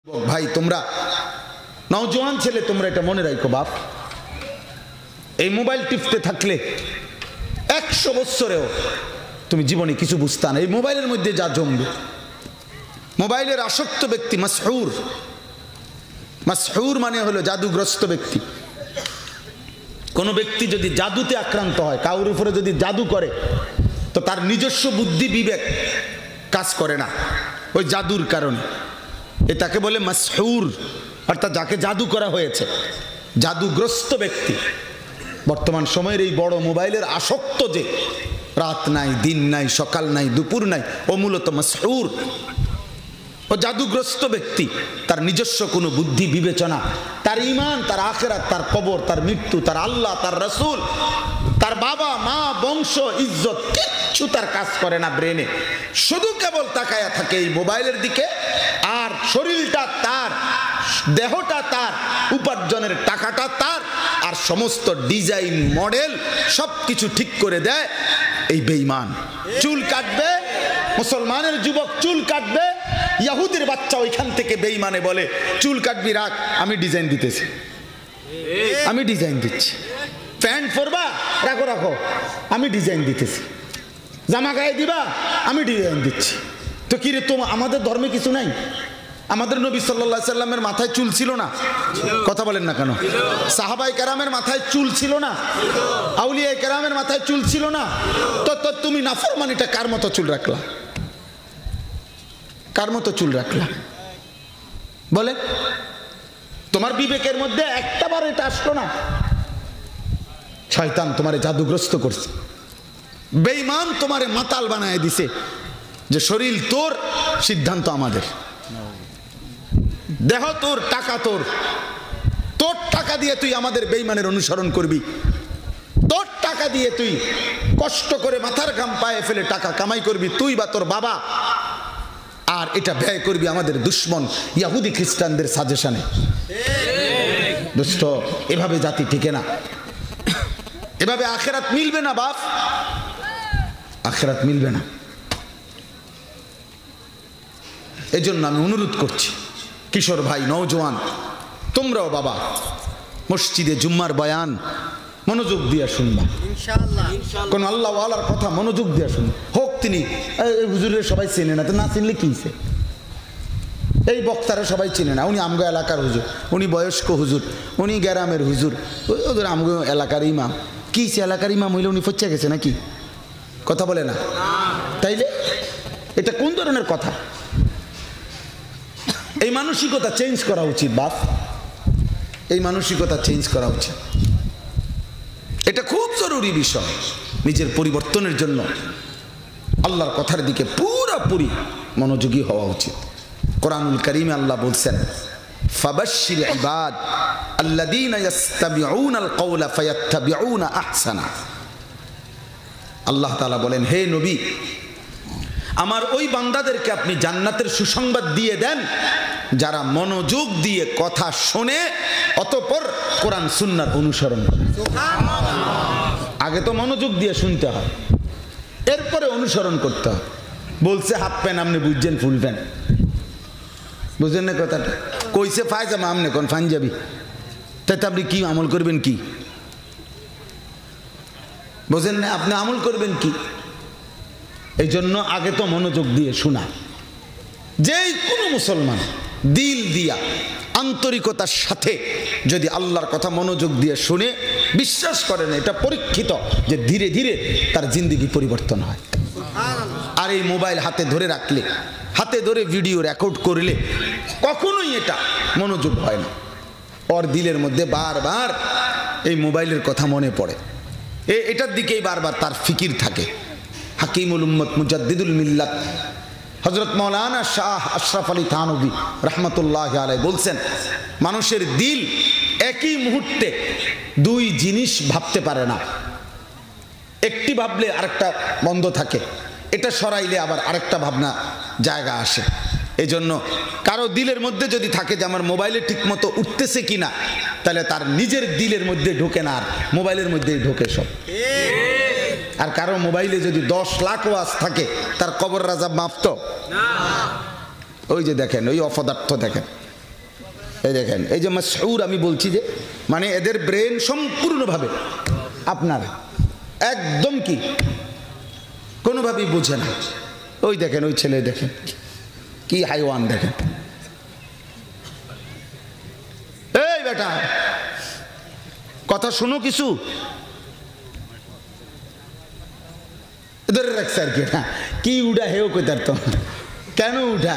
ভাই তোমরা নওজোয়ান ছেলে তোমরা এটা মনে রাখো বাপ, এই মোবাইল টিপতে থাকলে 100 বছরেও তুমি জীবনে কিছু বুঝতা না। এই মোবাইলের মধ্যে যা জমবে, মোবাইলের আসক্ত ব্যক্তি মাসহুর। মাসহুর মানে হলো জাদুগ্রস্ত ব্যক্তি। কোনো ব্যক্তি যদি জাদুতে আক্রান্ত হয়, কাউর উপরে যদি জাদু করে, তো তার নিজস্ব বুদ্ধি বিবেক কাজ করে না ওই জাদুর কারণে। এটাকে বলে মাসহুর, অর্থাৎ যাকে জাদু করা হয়েছে, জাদুগ্রস্ত ব্যক্তি। বর্তমান সময়ের এই বড় মোবাইলের আসক্ত, যে রাত নাই, দিন নাই, সকাল নাই, দুপুর নাই, ও মূলত মাসহুর, ও জাদুগ্রস্ত ব্যক্তি। তার নিজস্ব কোনো বুদ্ধি বিবেচনা, তার ঈমান, তার আখিরাত, তার কবর, তার মৃত্যু, তার আল্লাহ, তার রাসূল, তার বাবা মা, বংশ, ইজ্জত, কিচ্ছু তার কাজ করে না ব্রেনে। শুধু কেবল তাকায়া থাকে এই মোবাইলের দিকে। আর শরীরটা তার, দেহটা তার, উপার্জনের টাকাটা তার, আর সমস্ত ডিজাইন মডেল সবকিছু ঠিক করে দেয় এই বেঈমান। চুল কাটবে, মুসলমানের যুবক চুল কাটবে, ইহুদির বাচ্চা ওইখান থেকে বেঈমানে বলে চুল কাটবি রাখ, আমি ডিজাইন দিতেছি, আমি ডিজাইন দিচ্ছি। প্যান্ট পরবা, রাখো রাখো, আমি ডিজাইন দিতেছি। জামা গায়ে দিবা, আমি ডিজাইন দিচ্ছি। তো কি রে, তোমার আমাদের ধর্মে কিছু নাই? আমাদের নবী সাল্লাল্লাহু আলাইহি সাল্লামের মাথায় চুল ছিল না? কথা বলেন না কেন? সাহাবায়ে কেরামের মাথায় চুল ছিল না? আউলিয়ায়ে কেরামের মাথায় চুল ছিল না? তো তুমি নাফরমানিটা কার মতো চুল রাখলা? কার মতো চুল রাখলা বলে? তোমার বিবেকের মধ্যে একটাবার এটা আসলো না? শয়তান তোমারে জাদুগ্রস্ত করছে, বেঈমান তোমারে মাতাল বানায় দিছে যে শরীর তোর, সিদ্ধান্ত আমাদের, দেহ তোর, টাকা তোর, তোর টাকা দিয়ে তুই আমাদের বেঈমানের অনুসরণ করবি, তোর টাকা দিয়ে তুই কষ্ট করে মাথার ঘাম পায়ে ফেলে টাকা কামাই করবি, তুই বা তোর বাবা, আর এটা ব্যয় করবি আমাদের দুশ্মন ইহুদি খ্রিস্টানদের সাজেশনে। দুষ্ট, এভাবে জাতি টিকে না, এভাবে আখিরাত মিলবে না বাপ, আখিরাত মিলবে না। এজন্য আমি অনুরোধ করছি, কিশোর ভাই, নওজোয়ান, তোমরাও বাবা মসজিদে জুম্মার বয়ান মনোযোগ দিয়ে শুনবা ইনশাআল্লাহ। কোন আল্লাহ ওয়ালার কথা মনোযোগ দিয়ে শুনবা। হোক তিনি হুজুরের সবাই চেনে না, তো না চিনলে কি হইছে? এই বক্তারা সবাই চিনে না, উনি আমগো এলাকার হুজুর, উনি বয়স্ক হুজুর, উনি গ্রামের হুজুর, ওদের আমগো এলাকার ইমাম। কি এলাকার ইমাম হইলে উনি ফচ্চা গেছে নাকি? কথা বলে না? তাইলে এটা কোন ধরনের কথা? এই মানসিকতা চেঞ্জ করা উচিত বাপ, এই মানসিকতা চেঞ্জ করা উচিত। এটা খুব জরুরি বিষয়। নিজের পরিবর্তনের জন্য আল্লাহর কথার দিকে পুরোপুরি মনোযোগী হওয়া উচিত। কোরআনুল কারীমে আল্লাহ বলছেন, ফাবাশশির ইবাদ আল্লাযীনা ইয়াস্তামিউনাল কাওলা ফায়াত্তাবিউনা আহসানা। আল্লাহ তাআলা বলেন, হে নবী, আমার ওই বান্দাদেরকে আপনি জান্নাতের সুসংবাদ দিয়ে দেন যারা মনোযোগ দিয়ে কথা শোনে, অতঃপর কোরআন সুন্নাহর অনুসরণ করে। আগে তো মনোযোগ দিয়ে শুনতে হয়, এরপরে অনুসরণ করতে হয়। বলছে হাফ প্যান্ট, আপনি বুঝছেন ফুল প্যান্ট, বুঝলেন না কথাটা? কইছে পায়জামা, আপনি কোন পাঞ্জাবি, তাই আপনি কি আমল করবেন? কি বুঝেন না? আপনি আমল করবেন কি? এই জন্য আগে তো মনোযোগ দিয়ে শোনা। যেই কোনো মুসলমান দিল দিয়া আন্তরিকতার সাথে যদি আল্লাহর কথা মনোযোগ দিয়ে শুনে, বিশ্বাস করেন এটা পরীক্ষিত যে ধীরে ধীরে তার জিন্দেগি পরিবর্তন হয়। আর এই মোবাইল হাতে ধরে রাখলে, হাতে ধরে ভিডিও রেকর্ড করলে কখনোই এটা মনোযোগ হয় না। ওর দিলের মধ্যে বারবার এই মোবাইলের কথা মনে পড়ে, এটার দিকেই বারবার তার ফিকির থাকে। হাকিমুল উম্মত মুজাদ্দিদুল মিল্লাত হযরত মাওলানা শাহ আশরাফ আলী থানভী রাহমাতুল্লাহি আলাইহি বলছেন, মানুষের দিল একই মুহূর্তে দুই জিনিস ভাবতে পারে না। একটি ভাবলে আরেকটা বন্ধ থাকে, এটা সরাইলে আবার আরেকটা ভাবনা জায়গা আসে। এই জন্য কারো দিলের মধ্যে যদি থাকে যে আমার মোবাইলে ঠিক মতো উঠতেছে কিনা, তাহলে তার নিজের দিলের মধ্যে ঢোকে না, আর মোবাইলের মধ্যেই ঢোকে সব। আর কারো মোবাইলে যদি 10 লাখ ওয়াজ থাকে, তার কবর রাজা মাপতো? ওই যে দেখেন, ওই অপদার্থ দেখেন, এই দেখেন, এই যে মাসহুর আমি বলছি যে মানে এদের ব্রেন সম্পূর্ণভাবে আপনার একদম কি কোনোভাবেই বোঝে না। ওই দেখেন, ওই ছেলে দেখেন কি হাইওয়ান, দেখেন এই বেটা কথা শুনো কিছু ধরে রাখছে আর কি। কি উঠা হেও কইতার তো কেন উঠা,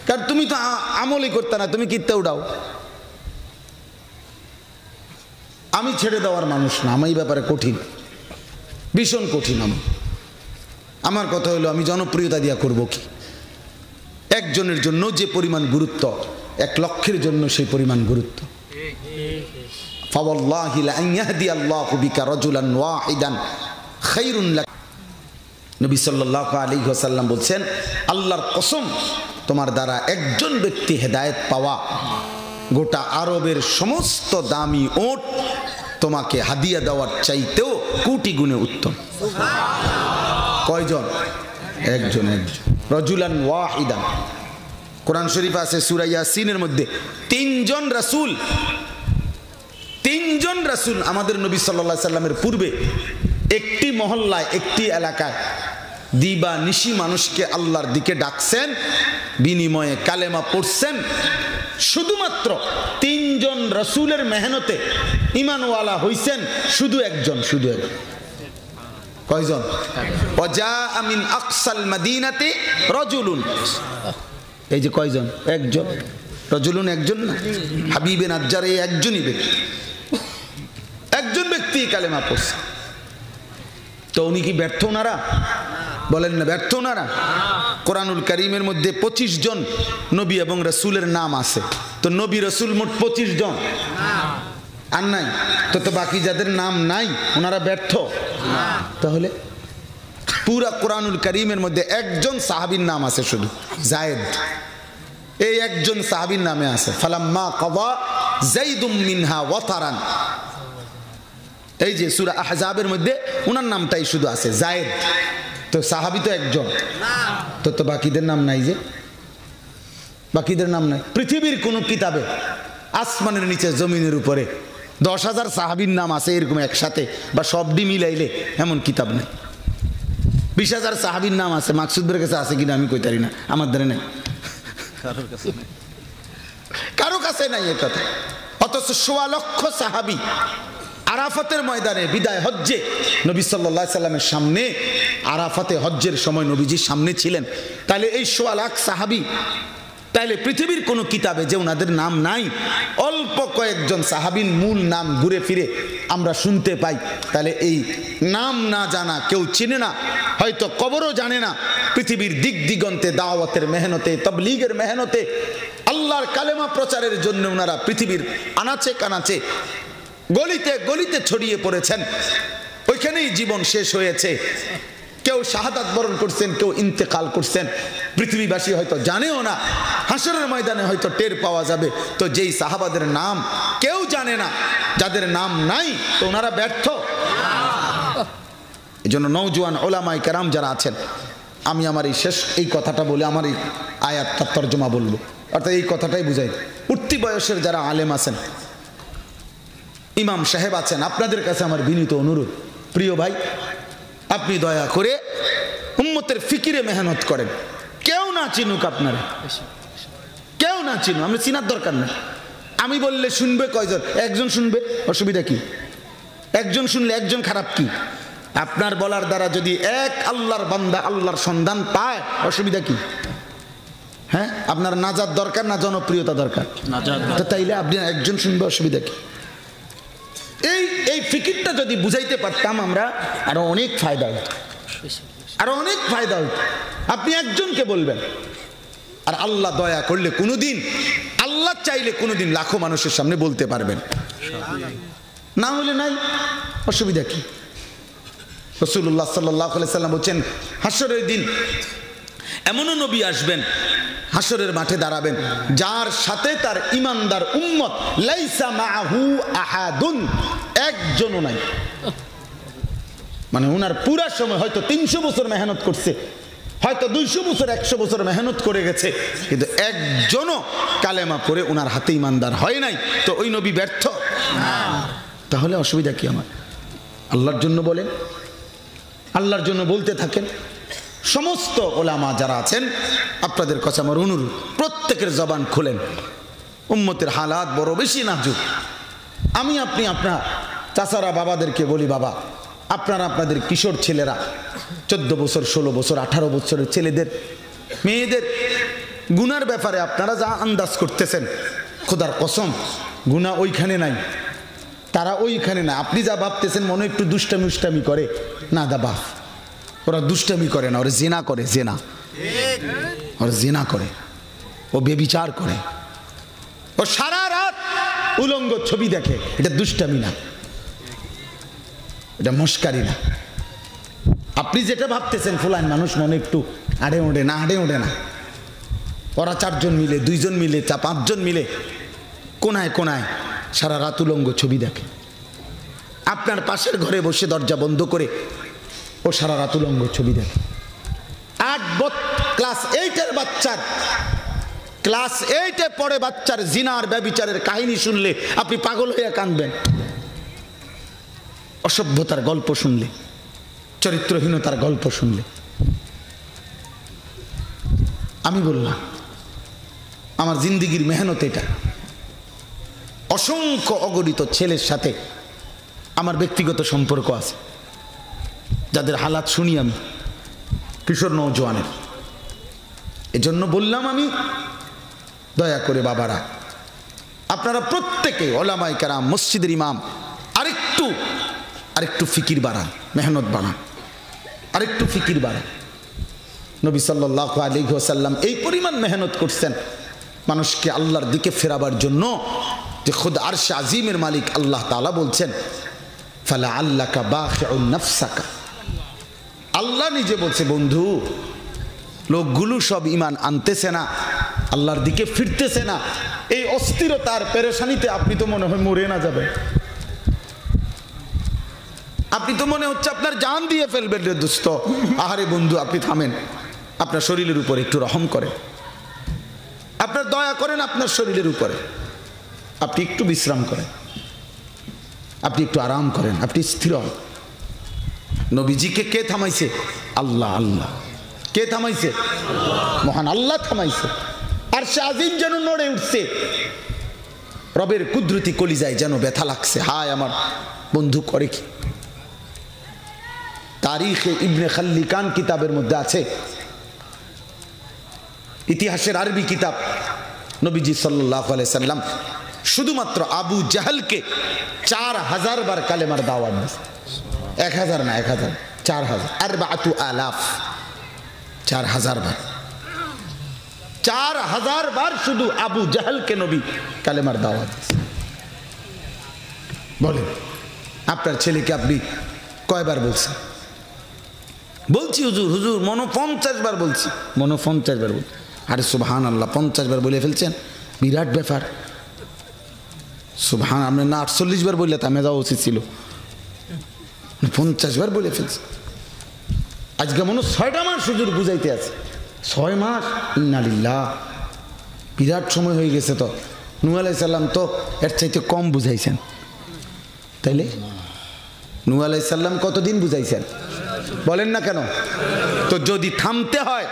কারণ তুমি তো আমলই করতে না, তুমি কিত্তে উঠাও। আমি ছেড়ে দেওয়ার মানুষ না, আমি এই ব্যাপারে কঠিন, ভীষণ কঠিন। আমার কথা হলো আমি জনপ্রিয়তা দিয়া করব কি? একজনের জন্য যে পরিমাণ গুরুত্ব, 1 লক্ষের জন্য সেই পরিমাণ গুরুত্ব। ফাওয়াল্লাহি লা ইয়াহদিয়াল্লাহু বিকা রাজুলান ওয়াহিদান খায়রুন লাক। নবী সাল্লাল্লাহু আলাইহি ওয়াসাল্লাম বলছেন, আল্লাহর কসম তোমার দ্বারা একজন ব্যক্তি হেদায়েত পাওয়া গোটা আরবের সমস্ত দামি ওট তোমাকে হাদিয়া দেওয়ার চাইতেও কোটি গুণে উত্তম। কয়জন? একজন। রাজুলান ওয়াহিদান। কোরআন শরীফ আছে সূরা ইয়াসিনের মধ্যে 3 জন রাসূল আমাদের নবী সাল্লাল্লাহু আলাইহি সাল্লামের পূর্বে একটি মহল্লায়, একটি এলাকায় দিবা নিশি মানুষকে আল্লাহর দিকে ডাকছেন, বিনিময়ে কালেমা পড়ছেন। শুধুমাত্র 3 জন রাসূলের মেহনতে ঈমানওয়ালা হইছেন শুধু একজন। কয়জন? ওয়াজা মিন আকসাল মাদিনাতি রাজুলুন। এই যে কয়জন? একজন। রাজুলুন একজন না, হাবিবে নাজ্জার এই একজনই ব্যক্তি, একজন ব্যক্তি কালেমা পড়ছে। তো উনি কি ব্যর্থ ওনারা? বলেন না ব্যর্থ ওনারা? কোরআনুল কারীমের মধ্যে 25 জন নবী এবং রাসূলের নাম আছে, তো নবী রাসূল মোট 25 জন আর নাই তো বাকি যাদের নাম নাই ওনারা ব্যর্থ? তাহলে পুরা কোরআনুল কারীমের মধ্যে একজন সাহাবীর নাম আছে শুধু, যায়েদ। এই একজন সাহাবীর নামে আছে, ফালাম্মা কাদা যাইদুম মিনহা ওয়াতারান। এই যে সূরা আহজাবের মধ্যে ওনার নামটাই শুধু আছে, যায়েদ। তো সাহাবী তো একজন, তো বাকিদের নাম নাই। যে বাকিদের নাম নাই পৃথিবীর কোন কিতাবে, আসমানের নিচে জমিনের উপরে 10,000 সাহাবীর নাম আছে এরকম একসাথে বা সবডি মিলাইলে এমন কিতাব নেই। 20,000 সাহাবীর নাম আছে, মাকসুদ ভাইয়ের কাছে আছে কিনা আমি কইতারি না, আমার দ্বারা নেই, কারো কাছে নাই এ কথা। অথচ 1.25 লক্ষ সাহাবী আরাফাতের ময়দানে বিদায় হজ্জে নবী সাল্লাল্লাহু আলাইহি সাল্লামের সামনে, আরাফাতে হজ্জের সময় নবীজির সামনে ছিলেন। তাহলে এই 1.25 লাখ সাহাবী, তাহলে পৃথিবীর কোন কিতাবে যে ওনাদের নাম নাই, অল্প কয়েকজন সাহাবীর মূল নাম ঘুরে ফিরে আমরা শুনতে পাই। তাহলে এই নাম না জানা, কেউ চিনে না, হয়তো কবরও জানে না, পৃথিবীর দিক দিগন্তে দাওয়াতের মেহনতে, তাবলীগের মেহনতে, আল্লাহর কালেমা প্রচারের জন্য ওনারা পৃথিবীর আনাচে কানাচে, গলিতে গলিতে ছড়িয়ে পড়েছেন। ওইখানেই জীবন শেষ হয়েছে। কেউ শাহাদাত বরণ করছেন, কেউ ইন্তেকাল করছেন, পৃথিবীবাসী হয়তো জানেও না, হাসরের ময়দানে হয়তো টের পাওয়া যাবে। তো যেই সাহাবাদের নাম কেউ জানে না, যাদের নাম নাই, তো ওনারা ব্যর্থ। এই জন্য নওজোয়ান ওলামায়ে কেরাম যারা আছেন, আমি আমার এই কথাটা বলে আমার এই আয়াতটা তর্জমা বলবো, অর্থাৎ এই কথাটাই বুঝাই। উঠতি বয়সের যারা আলেম আছেন, ইমাম সাহেব আছেন, আপনাদের কাছে আমার বিনীত অনুরোধ, প্রিয় ভাই, আপনি দয়া করে উম্মতের ফিকিরে মেহনত করেন। কেউ না চিনুক আপনারা, কেউ না চিনুক, আমি চিনার দরকার নেই। আমি বললে শুনবে কয়জন? একজন শুনবে, অসুবিধা কি? একজন শুনলে একজন খারাপ কি? আপনার বলার দ্বারা যদি এক আল্লাহর বান্দা আল্লাহর সন্ধান পায়, অসুবিধা কি? হ্যাঁ, আপনার নাজাত দরকার না জনপ্রিয়তা দরকার? তো তাইলে আপনি একজন শুনবে, অসুবিধা কি? এই ফিকিরটা যদি বুঝাইতে পারতাম আমরা, আরো অনেক ফায়দা হতো, আরো অনেক ফায়দা হতো। আপনি একজনকে বলবেন, আর আল্লাহ দয়া করলে কোনোদিন, আল্লাহ চাইলে কোনোদিন লাখো মানুষের সামনে বলতে পারবেন, না হলে নাই, অসুবিধা কি? রাসূলুল্লাহ সাল্লাল্লাহু আলাইহি সাল্লাম বলেন, হাসরের দিন এমনও নবী আসবেন, হাসরের মাঠে দাঁড়াবেন, যার সাথে তার ইমানদার উম্মত লাইসা মাআহু আহাদুন, একজনও নাই। মানে ওনার পুরা সময় হয়তো 300 বছর মেহনত করছে, হয়তো 200 বছর 100 বছর মেহনত করে গেছে, কিন্তু একজনও কালেমা পড়ে ওনার হাতে ইমানদার হয় নাই, তো ওই নবী ব্যর্থ? তাহলে অসুবিধা কি আমার? আল্লাহর জন্য বলেন, আল্লাহর জন্য বলতে থাকেন। সমস্ত ওলামা যারা আছেন, আপনাদের কাছে আমার অনুরোধ, প্রত্যেকের জবান খুলেন। উম্মতের হালাত বড় বেশি নাজুক। আমি আপনি আপনার চাচারা বাবাদেরকে বলি, বাবা আপনারা আপনাদের কিশোর ছেলেরা 14 বছর 16 বছর 18 বছরের ছেলেদের মেয়েদের গুনার ব্যাপারে আপনারা যা আন্দাজ করতেছেন, খোদার কসম গুনাহ ওইখানে নাই, তারা ওইখানে না। আপনি যা ভাবতেছেন মনে একটু দুষ্টামি উষ্টামি করে, না দা বাপ, ওরা দুষ্টামি করে না, ওরা জেনা করে, জেনা, ওরা জেনা করে, ও বেবিচার করে, ও সারা রাত উলঙ্গ ছবি দেখে। এটা দুষ্টামি না, এটা মস্কারি না। আপনি যেটা ভাবতেছেন ফুলান মানুষ মনে একটু আড়ে ওঠে না, আড়ে ওঠে না। ওরা 4 জন মিলে, 2 জন মিলে, 5 জন মিলে কোনায় কোনায় সারা রাত উলঙ্গ ছবি দেখে। আপনার পাশের ঘরে বসে দরজা বন্ধ করে ও সারা রাত উলঙ্গ ছবি দেখে। ক্লাস 8-এর বাচ্চার, ক্লাস 8-এ পড়ে বাচ্চার জিনার ব্যভিচারের কাহিনী শুনলে আপনি পাগল হয়ে কাঁদবেন। অসভ্যতার গল্প শুনলে, চরিত্রহীনতার গল্প শুনলে। আমি বললাম আমার জিন্দিগির মেহনত এটা। অসংখ্য অগণিত ছেলের সাথে আমার ব্যক্তিগত সম্পর্ক আছে, যাদের হালাত শুনি আমি, কিশোর নওজোয়ানের। এজন্য বললাম আমি, দয়া করে বাবারা আপনারা প্রত্যেকে ওলামায়ে কেরাম, মসজিদের ইমাম, আরেকটু ফিকির বাড়ান, মেহনত বাড়ান, আরেকটু ফিকির বাড়ান। নবী সাল্লাল্লাহু আলাইহি ওয়াসাল্লাম এই পরিমাণ মেহনত করছেন মানুষকে আল্লাহর দিকে ফেরাবার জন্য, যে খুদ আরশে আজিমের মালিক আল্লাহ তাআলা বলছেন ফালা আল্লাকা বাখিউন নাফসাকা। আল্লাহ নিজে বলছে, বন্ধু লোকগুলো সব ইমান আনতেছে না, আল্লাহর দিকে ফিরতেছে না, এই অস্থিরতার পেরেশানিতে আপনি তো মনে হয় মরে না যাবেন, আপনি তো মনে হচ্ছে আপনার জান দিয়ে ফেলবেন রে দোস্ত। আহারে বন্ধু আপনি থামেন, আপনার শরীরের উপরে একটু রহম করেন, আপনার দয়া করেন আপনার শরীরের উপরে, আপনি একটু বিশ্রাম করেন, আপনি একটু আরাম করেন, আপনি স্থির হন। নবীজিকে কে থামাইছে? আল্লাহ। আল্লাহ কে থামাইছে? মহান আল্লাহ থামাইছে। আর সে আজিম যেন নড়ে উঠছে, রবের কুদরতি কলিজায় যেন ব্যথা লাগছে। হায় আমার বন্ধু করে কি? তারিখে ইবনে খাল্লিকান কিতাবের মধ্যে আছে, ইতিহাসের আরবি কিতাব, নবীজি সাল্লাল্লাহু আলাইহি সাল্লাম শুধুমাত্র আবু জাহলকে 4000 বার কালেমার দাওয়াত দিয়েছে। 1000 না, 1000, 4000, 4000, 4000 বার, 4000 বার শুধু আবু জাহলকে নবী কালেমার দাওয়াত দিয়েছে। বলেন আপনার ছেলেকে আপনি কয়বার বলছেন? বলছি হুজুর, হুজুর 50 বার বলছি, 50 বার বলছি। আরে সুবহানাল্লাহ, 50 বার বলে ফেলছেন, বিরাট ব্যাপার। সুবহান, আপনি না 48 বার বললে থামে যাওয়া উচিত ছিল, 50 বার বলে ফেলছে। আজকে মনে 6টা মাস হুজুর বুঝাইতে আছে, 6 মাস। ইন্নালিল্লাহ, বিরাট সময় হয়ে গেছে। তো নূহ আলাইহিস সালাম তো এর চাইতে কম বুঝাইছেন, তাইলে নূহ আলাইহিস সালাম কতদিন বুঝাইছেন বলেন না কেন? তো যদি থামতে হয়,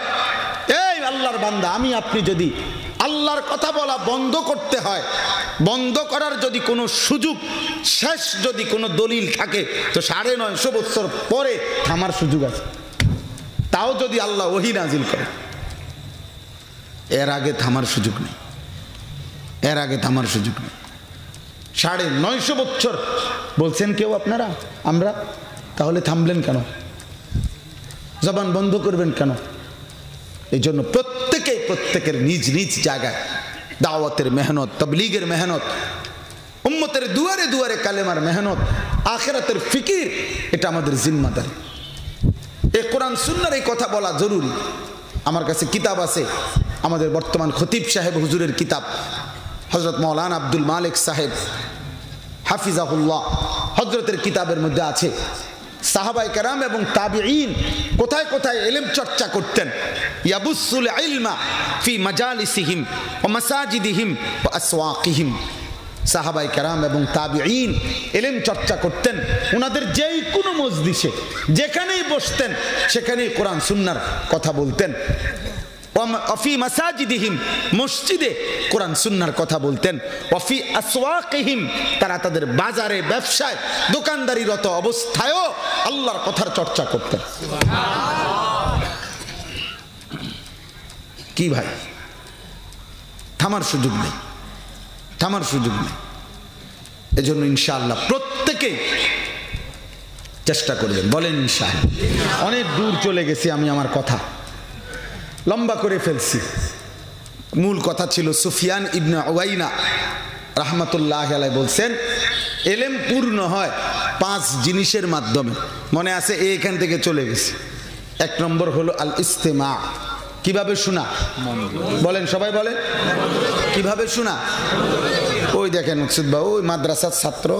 এই আল্লাহর বান্দা আমি আপনি যদি আল্লাহর কথা বলা বন্ধ করতে হয়, বন্ধ করার যদি কোনো সুযোগ, শেষ যদি কোনো দলিল থাকে, তো 950 বছর পরে থামার সুযোগ আছে। তাও যদি আল্লাহ ওহী নাজিল করে, এর আগে থামার সুযোগ নেই, এর আগে থামার সুযোগ নেই। 950 বছর বলছেন কেউ আপনারা, আমরা, তাহলে থামলেন কেন? জবান বন্ধ করবেন কেন? এই জন্য প্রত্যেকের নিজ নিজ জায়গায় দাওয়াতের মেহনত, তাবলীগের মেহনত, উম্মতের দুয়ারে দুয়ারে কালেমার মেহনত, আখিরাতের ফিকির, এটা আমাদের জিম্মাদারি। এই কোরআন সুন্নাহর এই কথা বলা জরুরি। আমার কাছে কিতাব আছে, আমাদের বর্তমান খতিব সাহেব হুজুরের কিতাব, হযরত মাওলানা আব্দুল মালিক সাহেব হাফিজাহুল্লাহ, হযরতের কিতাবের মধ্যে আছে সাহাবায়ে কেরাম এবং তাবিঈন কোথায় কোথায় ইলম চর্চা করতেন। ইয়াবুসুল ইলমা ফি মাজালিসিহিম ওয়া মাসাজিদিহিম ওয়া আসওয়াকিহিম। সাহাবায়ে কেরাম এবং তাবিঈন ইলম চর্চা করতেন ওনাদের যেই কোনো মজলিসে, যেখানেই বসতেন সেখানেই কোরআন সুন্নাহর কথা বলতেন। ওয়াফি মাসাজিদিহিম, মসজিদে কোরআন সুন্নাহর কথা বলতেন। ওয়াফি আসওয়াকিহিম, তারা তাদের বাজারে ব্যবসায় দোকানদারিরত অবস্থায়ও আল্লাহর কথার চর্চা করতেন। কি ভাই, থামার সুযোগ নেই, থামার সুযোগ নেই। এজন্য ইনশাআল্লাহ প্রত্যেকেই চেষ্টা করবেন, বলেন ইনশাআল্লাহ। অনেক দূর চলে গেছি আমি, আমার কথা লম্বা করে ফেলছি। মূল কথা ছিল সুফিয়ান ইবনে উয়াইনা রাহমাতুল্লাহ আলাইহি বলছেন ইলম পূর্ণ হয় 5 জিনিসের মাধ্যমে। মনে আছে, এখান থেকে চলে গেছি। 1 নম্বর হলো আল ইস্তেমা। কিভাবে শোনা? বলেন সবাই, বলেন কিভাবে শোনা? ওই দেখেন মকসুদ বাবু, ওই মাদ্রাসার ছাত্র,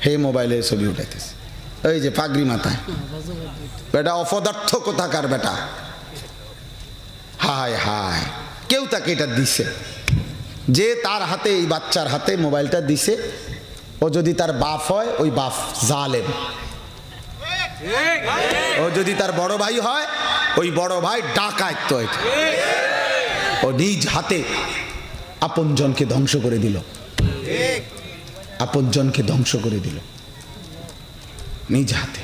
হে মোবাইলে ছবি উঠাইতেছে, এই যে পাগড়ি মাথায়, বেটা অপদার্থ কোথাকার বেটা। হায় হায়, কেউ তাকে এটা দিছে, যে তার হাতে, এই বাচ্চার হাতে মোবাইলটা দিছে, ও যদি তার বাপ হয়, ওই বাপ জালেম। ও যদি তার বড় ভাই হয়, ওই বড় ভাই ডাকাত। তো ও নিজ হাতে আপনজনকে ধ্বংস করে দিল, আপনজনকে ধ্বংস করে দিল নিজ হাতে।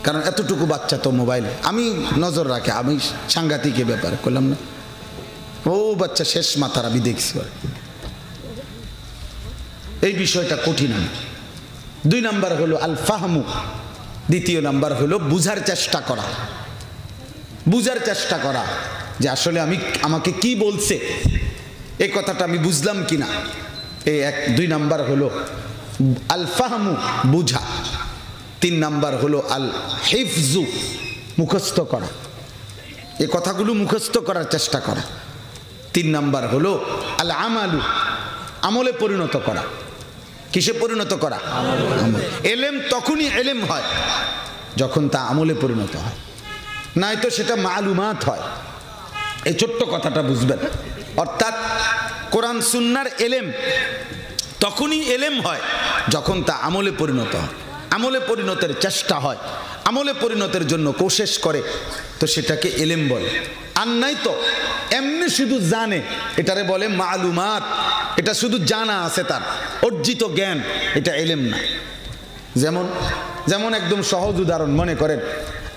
কারণ এতটুকু বাচ্চা তো মোবাইলে, আমি নজর রাখে, আমি সাংঘাতিক ব্যাপার করলাম না, ও বাচ্চা শেষ মাথার আমি দেখছি। এই বিষয়টা কঠিন। 2 নাম্বার হলো আল ফাহমু। দ্বিতীয় নাম্বার হলো বুঝার চেষ্টা করা, বুঝার চেষ্টা করা যে আসলে আমাকে কি বলছে, এই কথাটা আমি বুঝলাম কিনা। এই 2 নাম্বার হলো আল ফাহমু, বুঝা। 3 নাম্বার হলো আল হিফজু, মুখস্থ করা, এই কথাগুলো মুখস্থ করার চেষ্টা করা। 3 নাম্বার হলো আল আমালু, আমলে পরিণত করা। কিসে পরিণত করা? এলেম তখনই এলেম হয় যখন তা আমলে পরিণত হয়, নয়তো সেটা মালুমাত হয়। এই ছোট্ট কথাটা বুঝবেন। অর্থাৎ কোরআন সুন্নাহর এলেম তখনই এলেম হয় যখন তা আমলে পরিণত হয়, আমলে পরিণতের চেষ্টা হয়, আমলে পরিণতের জন্য কোশিশ করে, তো সেটাকে এলেম বলে। আর নাই তো এমনি শুধু জানে, এটারে বলে মালুমাত। এটা শুধু জানা আছে, তার অর্জিত জ্ঞান, এটা এলেম না। যেমন যেমন একদম সহজ উদাহরণ, মনে করেন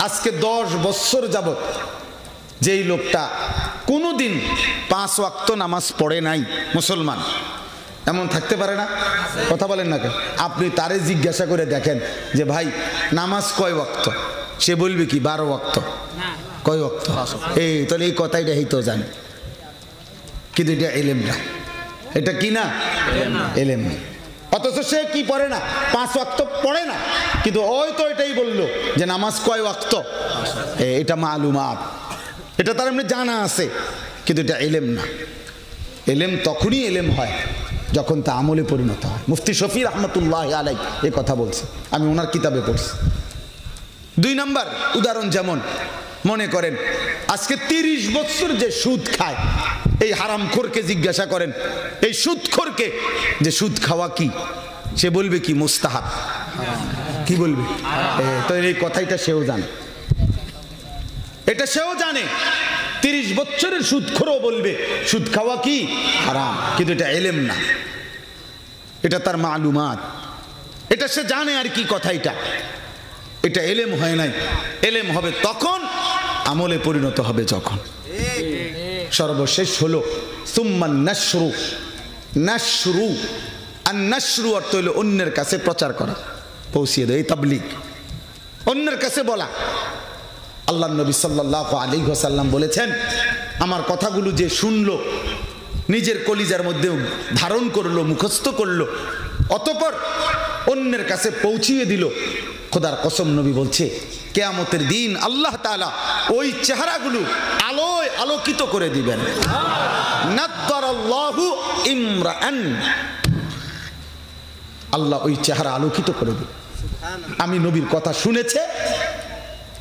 আজকে 10 বছর যাবত যেই লোকটা কোনোদিন 5 ওয়াক্ত নামাজ পড়ে নাই, মুসলমান, এমন থাকতে পারে না? কথা বলেন না কেন? আপনি তারে জিজ্ঞাসা করে দেখেন যে ভাই নামাজ কয় ওয়াক্ত, সে বলবে কি 12 ওয়াক্ত। কয় ওয়াক্ত? এই তাহলে এই কথাইটা তো জানে, কিন্তু এটা এলেম না। এটা কি না? এলেম না। অথচ সে কি পড়ে না, 5 ওয়াক্ত পড়ে না, কিন্তু ওই তো এটাই বললো যে নামাজ কয় ওয়াক্ত। এটা মালুমাত, এটা তার এমনি জানা আছে, কিন্তু এটা এলেম না। এলেম তখনই এলেম হয় যখন তা আমলে পরিণত হয়। মুফতি শফি রহমতুল্লাহ আলাইহি এই কথা বলছে, আমি ওনার কিতাবে পড়ছি। 2 নাম্বার উদাহরণ, যেমন মনে করেন আজকে 30 বছর যে সুদ খায়, এই হারামখোরকে জিজ্ঞাসা করেন, এই সুদখোরকে যে সুদ খাওয়া কি, সে বলবে কি মুস্তাহাব। কি বলবে? তো এই কথাইটা সেও জানে, এটা সেও জানে। 30 বছরের সুদখোরও বলবে সুদ খাওয়া কি হারাম, কিন্তু এটা এলেম না, এটা তার মালুমাত, এটা সে জানে আর কি কথা। এটা এলেম হয় নাই। এলেম হবে তখন, আমলে পরিণত হবে যখন। সর্বশেষ হলো সুম্মান নাশরু। নাশরু, আর নাশরু অর্থ হলো অন্যের কাছে প্রচার করা, পৌঁছিয়ে দেয়, তাবলীগ, অন্যের কাছে বলা। আল্লাহ নবী সাল্লাল্লাহু আলাইহি ওয়াসাল্লাম বলেছেন, আমার কথাগুলো যে শুনলো, নিজের কলিজার মধ্যে ধারণ করলো, মুখস্থ করলো, অতঃপর অন্যের কাছে পৌঁছিয়ে দিল, খোদার কসম নবী বলছে কিয়ামতের দিন আল্লাহ তাআলা ওই চেহারাগুলো আলোয় আলোকিত করে দিবেন। নাদ্দারাল্লাহু ইমরাআন, আল্লাহ ওই চেহারা আলোকিত করে দিবেন। আমি নবীর কথা শুনেছে,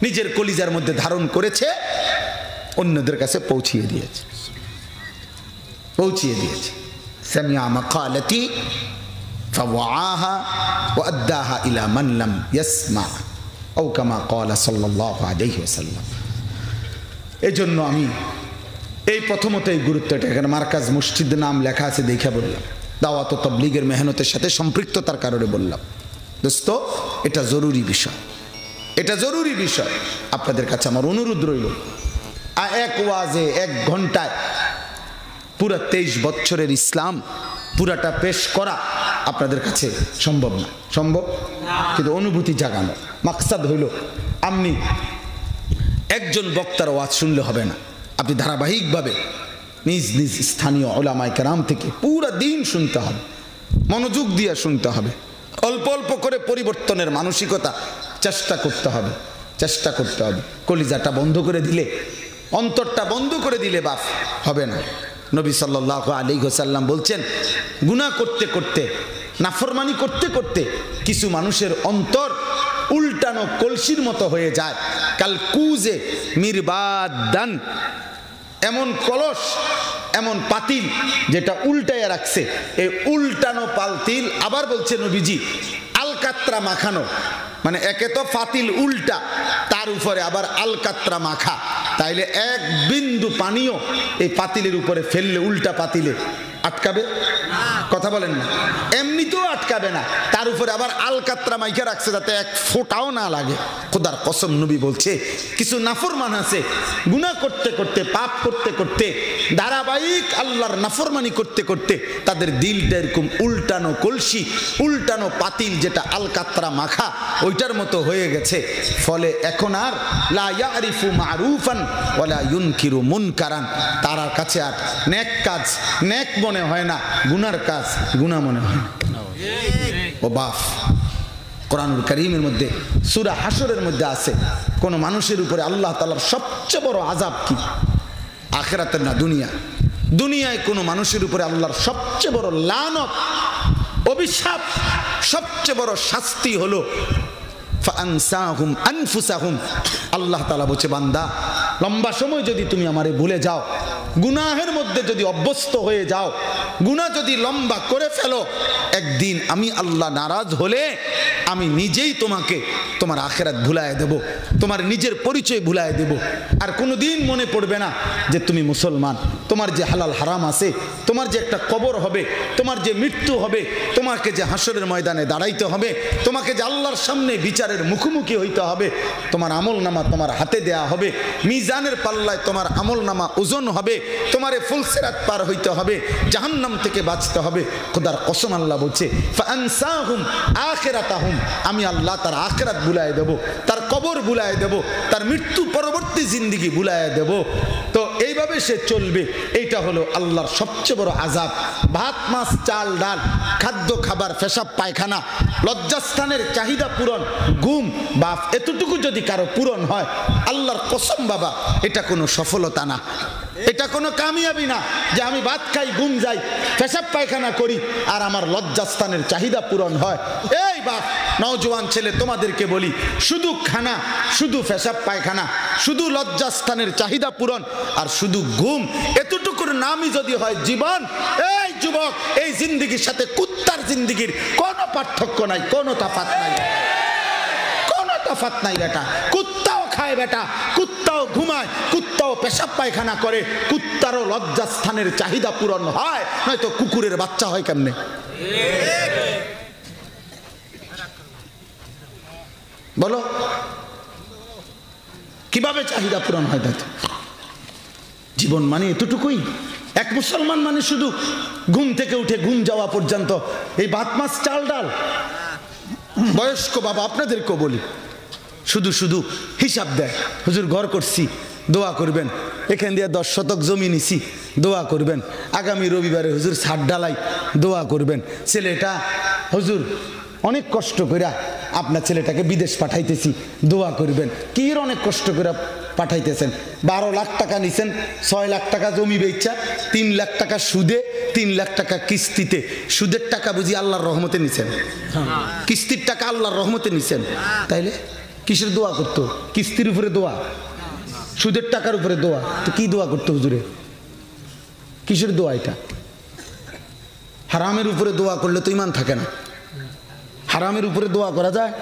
নিজের কলিজার মধ্যে ধারণ করেছে, অন্যদের কাছে পৌঁছিয়ে দিয়েছে। সামিআ মাকালাতি ফাওয়াআহা ওয়া আদ্দাহা ইলা মান লাম ইয়াসমা আও কামা ক্বালা সাল্লাল্লাহু আলাইহি ওয়াসাল্লাম। এজন্য আমি এই প্রথমত এই গুরুত্বটা, এখানে মার্কাজ মসজিদ নাম লেখা আছে দেখে বললাম, দাওয়াত ও তাবলীগের মেহনতের সাথে সম্পৃক্ততার কারণে বললাম। দোস্ত, এটা জরুরি বিষয়, এটা জরুরি বিষয়। আপনাদের কাছে আমার অনুরোধ রইল, এক ওয়াজে 1 ঘন্টায় পুরা 23 বছরের ইসলাম পুরাটা পেশ করা আপনাদের কাছে সম্ভব না, সম্ভব, কিন্তু অনুভূতি জাগানো। মাকসাদ হইল, আপনি একজন বক্তার ওয়াজ শুনলে হবে না, আপনি ধারাবাহিকভাবে নিজ নিজ স্থানীয় উলামায়ে কেরাম থেকে পুরা দিন শুনতে হবে, মনোযোগ দিয়ে শুনতে হবে, অল্প অল্প করে পরিবর্তনের মানসিকতা চেষ্টা করতে হবে, চেষ্টা করতে হবে। কলিজাটা বন্ধ করে দিলে, অন্তরটা বন্ধ করে দিলে বাপ হবে না। নবী সাল্লাল্লাহু আলাইহি ওয়াসাল্লাম বলছেন, গুনাহ করতে করতে, নাফরমানি করতে করতে কিছু মানুষের অন্তর উল্টানো কলসির মতো হয়ে যায়, কাল কুজে মিরবাদান, এমন কলস, এমন পাতিল যেটা উল্টায় রাখছে, এই উল্টানো পাতিল, আবার বলছে নবীজি আলকাত্রা মাখানো, মানে একে তো পাতিল উল্টা, তার উপরে আবার আলকাত্রা মাখা, তাইলে 1 বিন্দু পানিও এই পাতিলের উপরে ফেললে উল্টা পাতিলে আটকাবে? কথা বলেন না, এমনিতেও আটকাবে না, তার উপরে আবার আলকাত্রা মাইখা রাখছে যাতে 1 ফোঁটাও না লাগে। খোদার কসম, নবী বলছে কিছু নাফরমান আছে, গুনাহ করতে করতে, পাপ করতে করতে, ধারাবাহিক আল্লাহর নাফরমানি করতে করতে তাদের দিলটা এরকম উল্টানো কলসি, উল্টানো পাতিল যেটা আলকাত্রা মাখা, ওইটার মতো হয়ে গেছে। ফলে এখন আর লা ইয়ারিফু মারুফান ওয়ালা ইউনকিরু মুনকারান, তার কাছে আর নেক কাজ নেক মনে হয় না, গুনার কাজ গুনাহ মনে হয় না। ও বাপ, কোরআনুল কারীমের মধ্যে সূরা হাশরের মধ্যে আছে, কোন মানুষের উপরে আল্লাহ তাআলার সবচেয়ে বড় আযাব কি? আখিরাতের না, দুনিয়া। দুনিয়ায় কোন মানুষের উপরে আল্লাহর সবচেয়ে বড় লানত, অভিশাপ, সবচেয়ে বড় শাস্তি হলো ফাআনসাহুম আনফুসাহুম। আল্লাহ তাআলা বলছে, বান্দা, লম্বা সময় যদি তুমি আমারে ভুলে যাও, গুনাহের মধ্যে যদি অভ্যস্ত হয়ে যাও, গুনাহ যদি লম্বা করে ফেলো, একদিন আমি আল্লাহ নারাজ হলে আমি নিজেই তোমাকে তোমার আখিরাত ভুলায় দেব, তোমার নিজের পরিচয় ভুলায় দেব। আর কোনোদিন মনে পড়বে না যে তুমি মুসলমান, তোমার যে হালাল হারাম আছে, তোমার যে একটা কবর হবে, তোমার যে মৃত্যু হবে, তোমাকে যে হাসরের ময়দানে দাঁড়াইতে হবে, তোমাকে যে আল্লাহর সামনে বিচারের মুখোমুখি হইতে হবে, তোমার আমল নামা তোমার হাতে দেয়া হবে, মিজানের পাল্লায় তোমার আমল নামা ওজন হবে, তোমারে ফুলসিরাত পার হইতে হবে, জাহান্নাম থেকে বাঁচতে হবে। খোদার কসম, আল্লাহ বলছে ফাআনসাহুম আখিরাতাহুম, আমি আল্লাহ তার আখিরাত ভুলায় দেব, তার কবর ভুলায় দেব, তার মৃত্যু পরবর্তী জিন্দেগি ভুলায় দেব। তো এইভাবে সে চলবে, এইটা হলো আল্লাহর সবচেয়ে বড় আযাব। ভাত মাছ চাল ডাল, খাদ্য খাবার, পেশাব পায়খানা, লজ্জাস্থানের চাহিদা পূরণ, ঘুম বাপ, এতটুকু যদি কারো পূরণ হয়, আল্লাহর কসম বাবা, এটা কোনো সফলতা না, এটা কোনো কামিয়াবি না যে আমি ভাত খাই, ঘুম যাই, পেশাব পায়খানা করি আর আমার লজ্জাস্থানের চাহিদা পূরণ হয়। এই বাপ, নওজোয়ান ছেলে, তোমাদেরকে বলি, শুধু খানা, শুধু পেশাব পায়খানা, শুধু লজ্জাস্থানের চাহিদা পূরণ আর শুধু ঘুম, এতটুকুর নামই যদি হয় জীবন, এই যুবক, এই জিন্দেগির সাথে কুত্তার জিন্দেগির কোনো পার্থক্য নাই, কোনো তফাৎ নাই, কোনো তফাৎ নাই বেটা। কুত্তাও খায় বেটা, কুত্তাও ঘুমায়, কুত্তাও পেশাব পায়খানা করে, কুত্তারও লজ্জাস্থানের চাহিদা পূরণ হয়, নয়তো কুকুরের বাচ্চা হয় কেমনে? বলো, কিভাবে চাহিদা পূরণ হয়? তাতে জীবন মানে এতটুকুই। এক মুসলমান মানে শুধু ঘুম থেকে উঠে ঘুম যাওয়া পর্যন্ত এই ভাত মাছ চাল ডাল। বয়স্ক বাবা আপনাদেরকেও বলি, শুধু শুধু হিসাব দেয়, হুজুর ঘর করছি, দোয়া করবেন, এখান দিয়ে 10 শতক জমি নিছি, দোয়া করবেন, আগামী রবিবারে হুজুর ছাদ ঢালাই, দোয়া করবেন, ছেলেটা হুজুর অনেক কষ্ট করে আপনার ছেলেটাকে বিদেশ পাঠাইতেছি, দোয়া করবেন, কি অনেক কষ্ট করে পাঠাইতেছেন। 12 লাখ টাকা নিছেন, 6 লাখ টাকা জমি বেচা, 3 লাখ টাকা সুদে, 3 লাখ টাকা কিস্তিতে। সুদের টাকা বুঝি আল্লাহর রহমতে নিছেন, কিস্তির টাকা আল্লাহর রহমতে নিছেন। তাইলে কিসের দোয়া করতো? কিস্তির উপরে দোয়া, সুদের টাকার উপরে দোয়া। তো কি দোয়া করতো হুজুরে? কিসের দোয়া এটা? হারামের উপরে দোয়া করলে তো ইমান থাকে না। হারামের উপরে দোয়া করা যায়?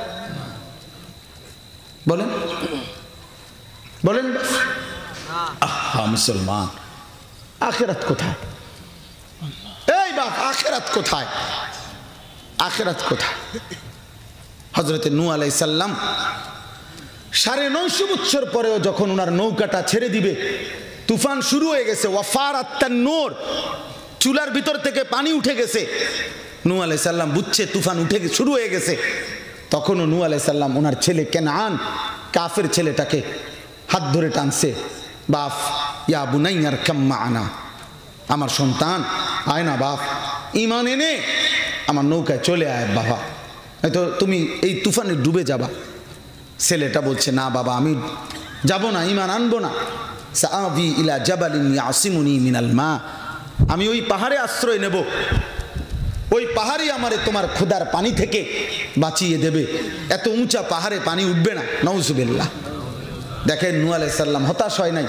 বলেন বলেন। আহা মুসলমান, আখিরাত কোথায়? এই বাপ, আখিরাত কোথায়? আখিরাত কোথায়? হযরতে নূহ আলাইহিস সালাম 950 বছর পরেও যখন ওনার নৌকাটা ছেড়ে দিবে, তুফান শুরু হয়ে গেছে, ওয়াফারাত তান্নুর, চুলার ভিতর থেকে পানি উঠে গেছে। নূহ আলাইহিস সালাম বুঝছে তুফান উঠে শুরু হয়ে গেছে। তখনও নূহ আলাইহিস সালাম ওনার ছেলে কেনান, কাফের ছেলেটাকে হাত ধরে টানছে, বাপ ইয়া বুনাইয়ার কাম্মা আনা, আমার সন্তান আয় না বাপ, ঈমান এনে আমার নৌকায় চলে আয় বাবা, হয়তো তুমি এই তুফানে ডুবে যাবা। ছেলেটা বলছে না বাবা, আমি যাব না, ঈমান আনবো না। সাআবি ইলা জাবালিন ইয়াসিমুনি মিনাল মা, আমি ওই পাহাড়ে আশ্রয় নেব, ওই পাহাড়ই আমারে তোমার ক্ষুধার পানি থেকে বাঁচিয়ে দেবে। এত উঁচা পাহাড়ে পানি উঠবে না। নাউজুবিল্লাহ। দেখেন নূহ আলাইহিস সালাম হতাশ হয় নাই,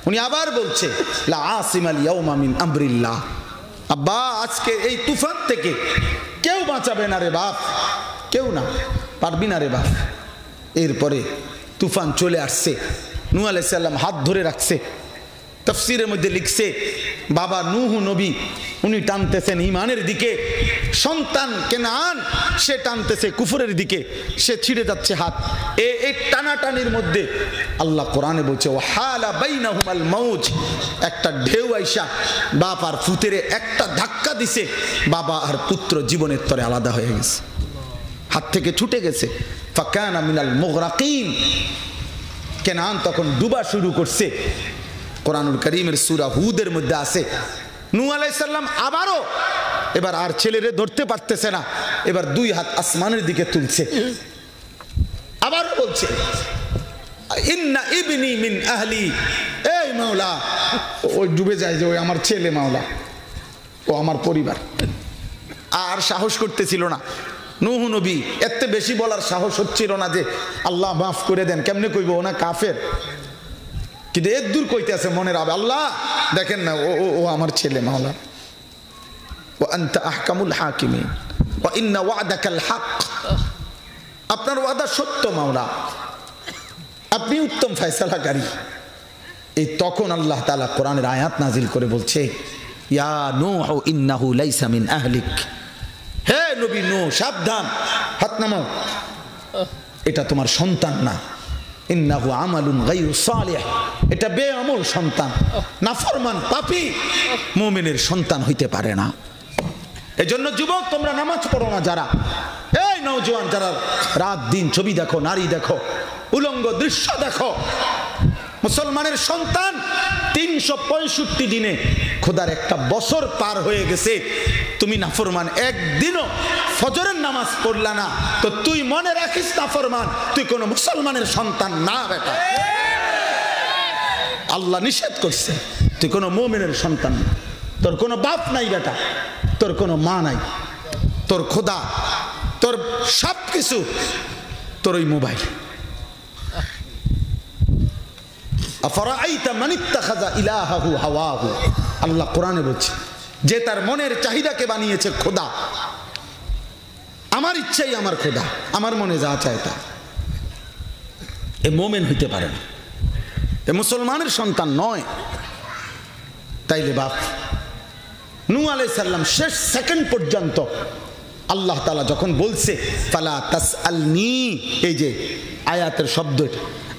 উনি আবার বলছে লা আসিমাল ইয়াউমা মিন আমরিল্লাহ, আব্বা আজকে এই তুফান থেকে কেউ বাঁচাবে না রে বাপ, কেউ না, পারবি না রে বাপ। এরপরে তুফান চলে আসছে, নূহ আলাইহিস সালাম হাত ধরে রাখছে। তাফসীরের মধ্যে লিখছে বাবা নূহ নবী উনি টানতেছেন ঈমানের দিকে, সন্তান কেনান সে টানতেছে কুফরের দিকে, সে ছিঁড়ে যাচ্ছে হাত। এই টানাটানির মধ্যে আল্লাহ কোরআনে বলছে ওয়াহালা বাইনাহুমাল মাউজ, একটা ঢেউ আইসা বাপ আর পুত্রে একটা ধাক্কা দিছে, বাবা আর পুত্র জীবনের তরে আলাদা হয়ে গেছে, হাত থেকে ছুটে গেছে। ফাকানা মিনাল মুগরাকিন, কেনান তখন ডুবা শুরু করছে। কোরআনুল কারীমের সূরা হুদের মধ্যে আছে নূহ আলাইহিস সালাম আবারও এবার আর ছেলেরে ধরতে পারতেছে না, এবার 2 হাত আসমানের দিকে তুলছে, আবার বলছে ইন্না ইবনি মিন আহলি, এই মাওলা, ওই ডুবে যায় যে ওই আমার ছেলে মাওলা, ও আমার পরিবার। আর সাহস করতেছিল না নূহ নবী, এত বেশি বলার সাহস হচ্ছিল না যে আল্লাহ মাফ করে দেন, কেমনে কইব, ও না কাফের। কিন্তু এর দূর কইতে আছে মনের আবে, আল্লাহ দেখেন না ও আমার ছেলে মাওলা, ওয়া আনতা আহকামুল হাকিমিন ওয়া ইন্না ওয়াদাকাল হক, আপনার ওয়াদা সত্য মাওলা, আপনি উত্তম ফয়সালাকারী। এই তখন আল্লাহ তাআলা কোরআনের আয়াত নাজিল করে বলছে ইয়া নূহ ইন্নাহু লাইসা মিন আহলিক, হে নবী নূহ সাবধান, হাত নামাও, এটা তোমার সন্তান না। ইন্নাহু আমালুন গায়রু সালিহ, এটা বেআমল সন্তান, নাফরমান পাপী মুমিনের সন্তান হইতে পারে না। এজন্য যুবক তোমরা নামাজ পড়ো না যারা, এই নওজোয়ান যারা রাত দিন ছবি দেখো, নারী দেখো, উলঙ্গ দৃশ্য দেখো, মুসলমানের সন্তান 365 দিনে খোদার একটা বছর পার হয়ে গেছে, তুমি নাফরমান, একদিনও ফজরের নামাজ পড়লা না, তো তুই মনে রাখিস নাফরমান, তুই কোনো মুসলমানের সন্তান না বেটা। আল্লাহ নিষেধ করছে, তুই কোনো মুমিনের সন্তান না, তোর কোনো বাপ নাই বেটা, তোর কোনো মা নাই, তোর খোদা, তোর সব কিছু তোর ওই মোবাইল। আফরাআইতা মান ইত্তাখাযা ইলাহাহু হাওয়াহু, আল্লাহ কোরআনে বলছে যে তার মনের চাহিদাকে বানিয়েছে খোদা। আমার ইচ্ছাই আমার খোদা, আমার মনে যা চায় তা। এ মোমেন হইতে পারে না, এ মুসলমানের সন্তান নয়। তাইলে বাপ নূহ আলাইহিস সালাম শেষ সেকেন্ড পর্যন্ত আল্লাহ তাআলা যখন বলছে ফালা তাসআলনি, এই যে আয়াতের শব্দ,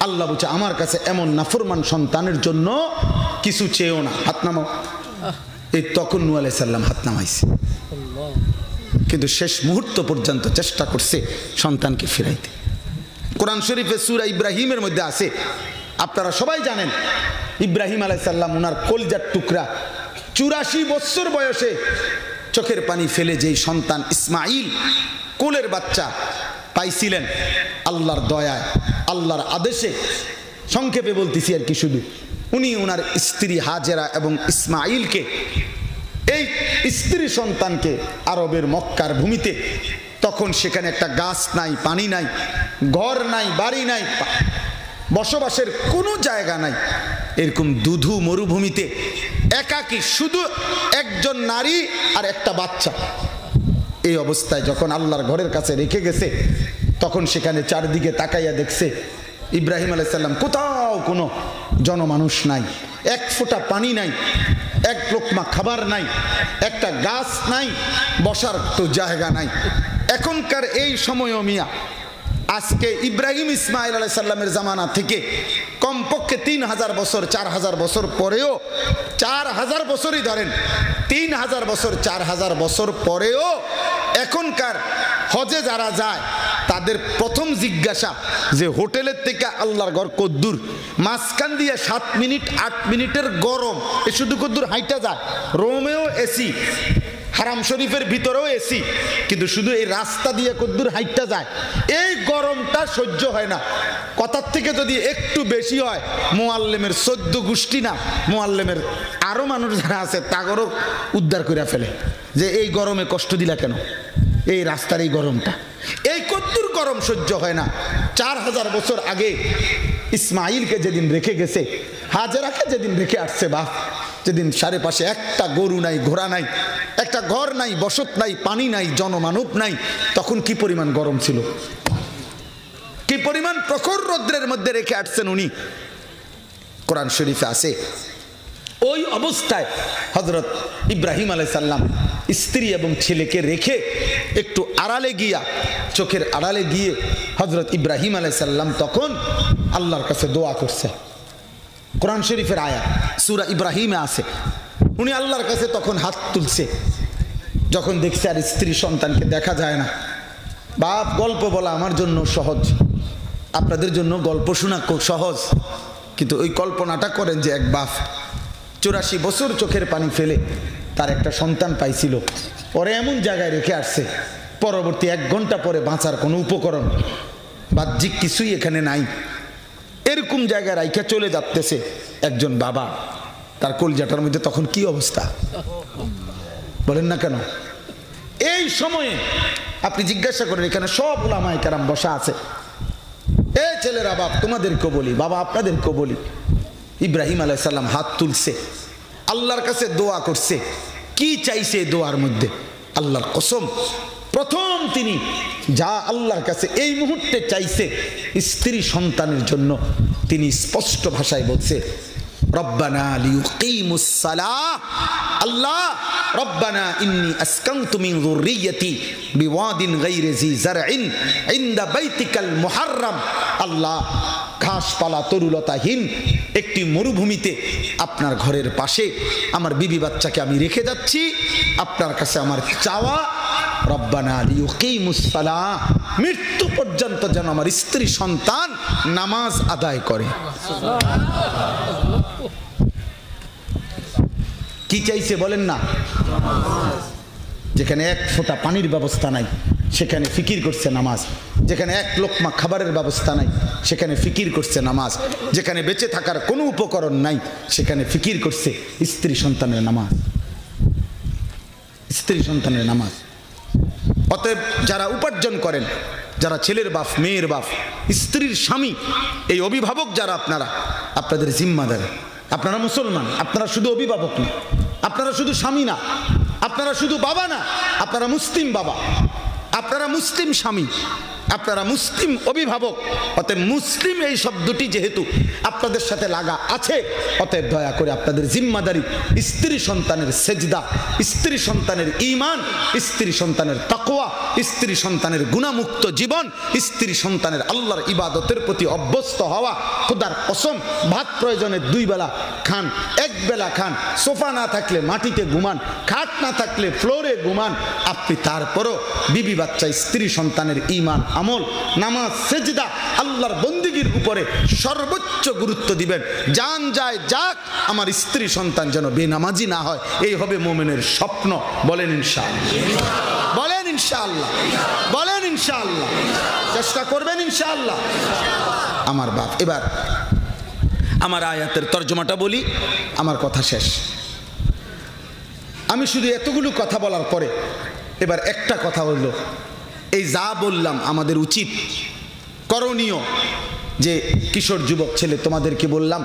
আল্লাহ বলছে আমার কাছে এমন নাফরমান সন্তানের জন্য কিছু চেয়েও না, হাত নামাও। এই তখন নূহ আলাইহিস সালাম হাত নামাইছে, কিন্তু শেষ মুহূর্ত পর্যন্ত চেষ্টা করছে সন্তানকে ফিরাইতে। কোরআন শরীফে সূরা ইব্রাহিমের মধ্যে আছে, আপনারা সবাই জানেন ইব্রাহিম আলাইহিস সালাম ওনার কলিজার টুকরা 84 বছর বয়সে চোখের পানি ফেলে যেই সন্তান ইসমাইল কোলের বাচ্চা পাইছিলেন, আল্লাহর দয়ায় আল্লাহর আদেশে সংক্ষেপে বলতেছি আর কি, শুধু উনি ওনার স্ত্রী হাজেরা এবং ইসমাইলকে, এই স্ত্রী সন্তানকে আরবের মক্কার ভূমিতে, তখন সেখানে একটা গাছ নাই, পানি নাই, ঘর নাই, বাড়ি নাই, বসবাসের কোনো জায়গা নাই, এরকম দুধু মরুভূমিতে একাকী শুধু একজন নারী আর একটা বাচ্চা। এই অবস্থায় যখন আল্লাহর ঘরের কাছে রেখে গেছে, তখন সেখানে চারদিকে তাকাইয়া দেখছে ইব্রাহিম আলাইহিস সালাম কোথাও কোনো জনমানুষ নাই, এক ফোঁটা পানি নাই, এক লোকমা খাবার নাই, একটা গাছ নাই, বসার তো জায়গা নাই। এখনকার এই সময়ও মিয়া, আজকে ইব্রাহিম ইসমাইল আলাইহিস সালামের জামানা থেকে কমপক্ষে 3000 বছর, 4000 বছর পরেও, 4000 বছরই ধরেন, 3000 বছর, 4000 বছর পরেও এখনকার হজে যারা যায় তাদের প্রথম জিজ্ঞাসা যে হোটেলের থেকে আল্লাহর ঘর কদ্দুর, মাঝখান দিয়ে 7 মিনিট 8 মিনিটের গরম, এ শুধু কদ্দুর হাইটা যায়। রোমেও এসি, হারাম শরীফের ভিতরেও এসি, কিন্তু শুধু এই রাস্তা দিয়ে কদ্দুর হাইটটা যায়, এই গরমটা সহ্য হয় না। কথার থেকে যদি একটু বেশি হয়, মুআল্লিমের 14 গোষ্ঠী না, মুআল্লিমের আরো মানুষ যারা আছে তাগরও উদ্ধার করে ফেলে যে এই গরমে কষ্ট দিলা কেন, এই রাস্তার এই গরমটা, এই কদ্দুর গরম সহ্য হয় না। 4000 বছর আগে ইসমাইলকে যেদিন রেখে গেছে, হাজেরাকে যেদিন রেখে আসছে বাপ, যেদিন চারিপাশে একটা গরু নাই, ঘোড়া নাই, একটা ঘর নাই, বসত নাই, পানি নাই, জনমানব নাই, তখন কি পরিমাণ গরম ছিল, কি পরিমাণ প্রখর রৌদ্রের মধ্যে রেখে আসছেন উনি। কোরআন শরীফে আছে ওই অবস্থায় হযরত ইব্রাহিম আলাইহিস সালাম স্ত্রী এবং ছেলেকে রেখে একটু আড়ালে গিয়া, চোখের আড়ালে গিয়ে হযরত ইব্রাহিম আলাইহিস সালাম তখন আল্লাহর কাছে দোয়া করছে। কোরআন শরীফের আয়াত সূরা ইব্রাহিমে আছে, উনি আল্লাহর কাছে তখন হাত তুলছে যখন দেখছে আর স্ত্রী সন্তানকে দেখা যায় না। বাপ, গল্প বলা আমার জন্য সহজ, আপনাদের জন্য গল্প শোনা সহজ, কিন্তু ওই কল্পনাটা করেন যে এক বাপ 84 বছর চোখের পানি ফেলে তার একটা সন্তান পাইছিল, পরে এমন জায়গায় রেখে আসছে, পরবর্তী 1 ঘন্টা পরে বাঁচার কোনো উপকরণ বাহ্যিক কিছুই এখানে নাই, এরকম জায়গায় রাইখা চলে যাচ্ছে একজন বাবা, তার কলজাটার মধ্যে তখন কি অবস্থা বলেন না কেন? এই সময়ে আপনি জিজ্ঞাসা করেন, এখানে সব উলামায়ে কেরাম বসা আছে, এ ছেলেরা বাপ তোমাদেরকেও বলি, বাবা আপনাদেরকেও বলি, ইব্রাহিম আলাইহিস সালাম হাত তুলছে, আল্লাহর কাছে দোয়া করছে, কি চাইছে দোয়ার মধ্যে? আল্লাহর কসম, প্রথম তিনি যা আল্লাহর কাছে এই মুহূর্তে চাইছে স্ত্রী সন্তানের জন্য, তিনি স্পষ্ট ভাষায় বলছে রব্বানা লিয়ুকিমুস সালাহ, আল্লাহ রব্বানা ইন্নী আসকানতু মিন যুররিয়্যাতি বিওয়াদিন গায়রি জি যারইন ইনদা বাইতিকাল মুহাররাম, আল্লাহ ঘাসপালা তরুলতাহীন একটি মরুভূমিতে আপনার ঘরের পাশে আমার বিবি বাচ্চাকে আমি রেখে যাচ্ছি, আপনার কাছে আমার চাওয়া রব্বানা লিয়ুকিমুস সালাহ, মৃত্যু পর্যন্ত যেন আমার স্ত্রী সন্তান নামাজ আদায় করে। কি চাইছে বলেন না? যেখানে 1 ফোঁটা পানির ব্যবস্থা নাই সেখানে ফিকির করছে নামাজ, যেখানে 1 লোকমা খাবারের ব্যবস্থা নাই সেখানে ফিকির করছে নামাজ, যেখানে বেঁচে থাকার কোনো উপকরণ নাই সেখানে ফিকির করছে স্ত্রী সন্তানের নামাজ, স্ত্রী সন্তানের নামাজ। অতএব যারা উপার্জন করেন, যারা ছেলের বাপ, মেয়ের বাপ, স্ত্রীর স্বামী, এই অভিভাবক যারা আপনারা, আপনাদের জিম্মাদার, আপনারা মুসলমান, আপনারা শুধু অভিভাবক না, আপনারা শুধু স্বামী না, আপনারা শুধু বাবা না, আপনারা মুসলিম বাবা, আপনারা মুসলিম স্বামী, আপনারা মুসলিম অভিভাবক। অতএব মুসলিম এই শব্দটি যেহেতু আপনাদের সাথে লাগা আছে, অতএব দয়া করে আপনাদের জিম্মাদারি স্ত্রী সন্তানের সেজদা, স্ত্রী সন্তানের ঈমান, স্ত্রী সন্তানের তাকওয়া, স্ত্রী সন্তানের গুনাহমুক্ত জীবন, স্ত্রী সন্তানের আল্লাহর ইবাদতের প্রতি অভ্যস্ত হওয়া। খোদার কসম, ভাত প্রয়োজনে 2 বেলা খান, 1 বেলা খান, সোফা না থাকলে মাটিতে ঘুমান, খাট না থাকলে ফ্লোরে ঘুমান, আপনি তারপরও বিবি বাচ্চা, স্ত্রী সন্তানের ঈমান, আমল, নামাজ, সেজদা, আল্লাহর বন্দেগীর উপরে সর্বোচ্চ গুরুত্ব দিবেন। জান যায় যাক, আমার স্ত্রী সন্তান যেন বেনামাজি না হয়, এই হবে মুমিনের স্বপ্ন। বলেন ইনশাআল্লাহ, বলেন ইনশাআল্লাহ, বলেন ইনশাআল্লাহ, চেষ্টা করবেন ইনশাআল্লাহ। আমার বাপ, এবার আমার আয়াতের তর্জমাটা বলি, আমার কথা শেষ। আমি শুধু এতগুলো কথা বলার পরে এবার একটা কথা হলো, এই যা বললাম আমাদের উচিত করণীয়, যে কিশোর যুবক ছেলে তোমাদেরকে বললাম,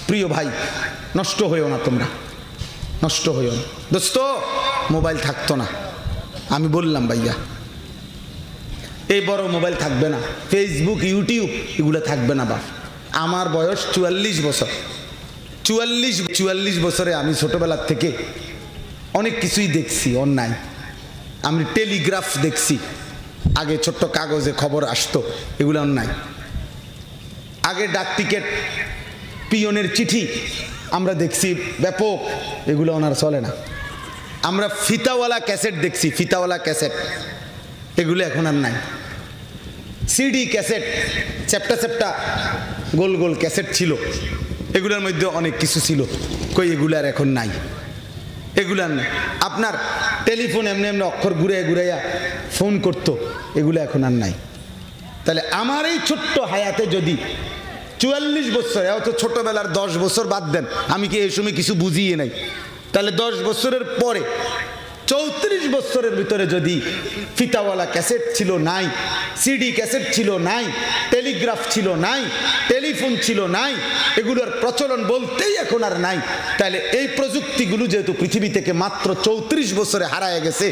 প্রিয় ভাই নষ্ট হইও না, তোমরা নষ্ট হইও না। দোস্ত মোবাইল থাকতো না, আমি বললাম ভাইয়া এই বড় মোবাইল থাকবে না, ফেসবুক ইউটিউব এগুলো থাকবে না। বা আমার বয়স 44 বছর, 44 বছরে আমি ছোটবেলার থেকে অনেক কিছুই দেখছি অন্যায়। আমি টেলিগ্রাফ দেখছি, আগে ছোট্ট কাগজে খবর আসতো, এগুলো অন্যায়। আগে ডাক টিকেট, পিয়নের চিঠি আমরা দেখছি ব্যাপক, এগুলো ওনার চলে না। আমরা ফিতাওয়ালা ক্যাসেট দেখছি, ফিতাওয়ালা ক্যাসেট, এগুলো এখন আর নাই। সিডি ক্যাসেট, চ্যাপ্টা চ্যাপ্টা গোল গোল ক্যাসেট ছিল, এগুলোর মধ্যে অনেক কিছু ছিল, কই এগুলো আর এখন নাই, এগুলো আর নাই। আপনার টেলিফোন এমনি এমনি অক্ষর ঘুরাইয়া ঘুরাইয়া ফোন করতো, এগুলো এখন আর নাই। তাহলে আমার এই ছোট্ট হায়াতে যদি 44 বছর, এত ছোটবেলার 10 বছর বাদ দেন, আমি কি এই সময় কিছু বুঝিয়ে নাই, তাহলে 10 বছরের পরে 34 বছরের ভিতরে যদি ফিতাওয়ালা ক্যাসেট ছিল নাই, সিডি ক্যাসেট ছিল নাই, টেলিগ্রাফ ছিল নাই, টেলিফোন ছিল নাই, এগুলোর প্রচলন বলতেই এখন আর নাই, তাহলে এই প্রযুক্তিগুলো যেহেতু পৃথিবী থেকে মাত্র 34 বছরে হারায় গেছে,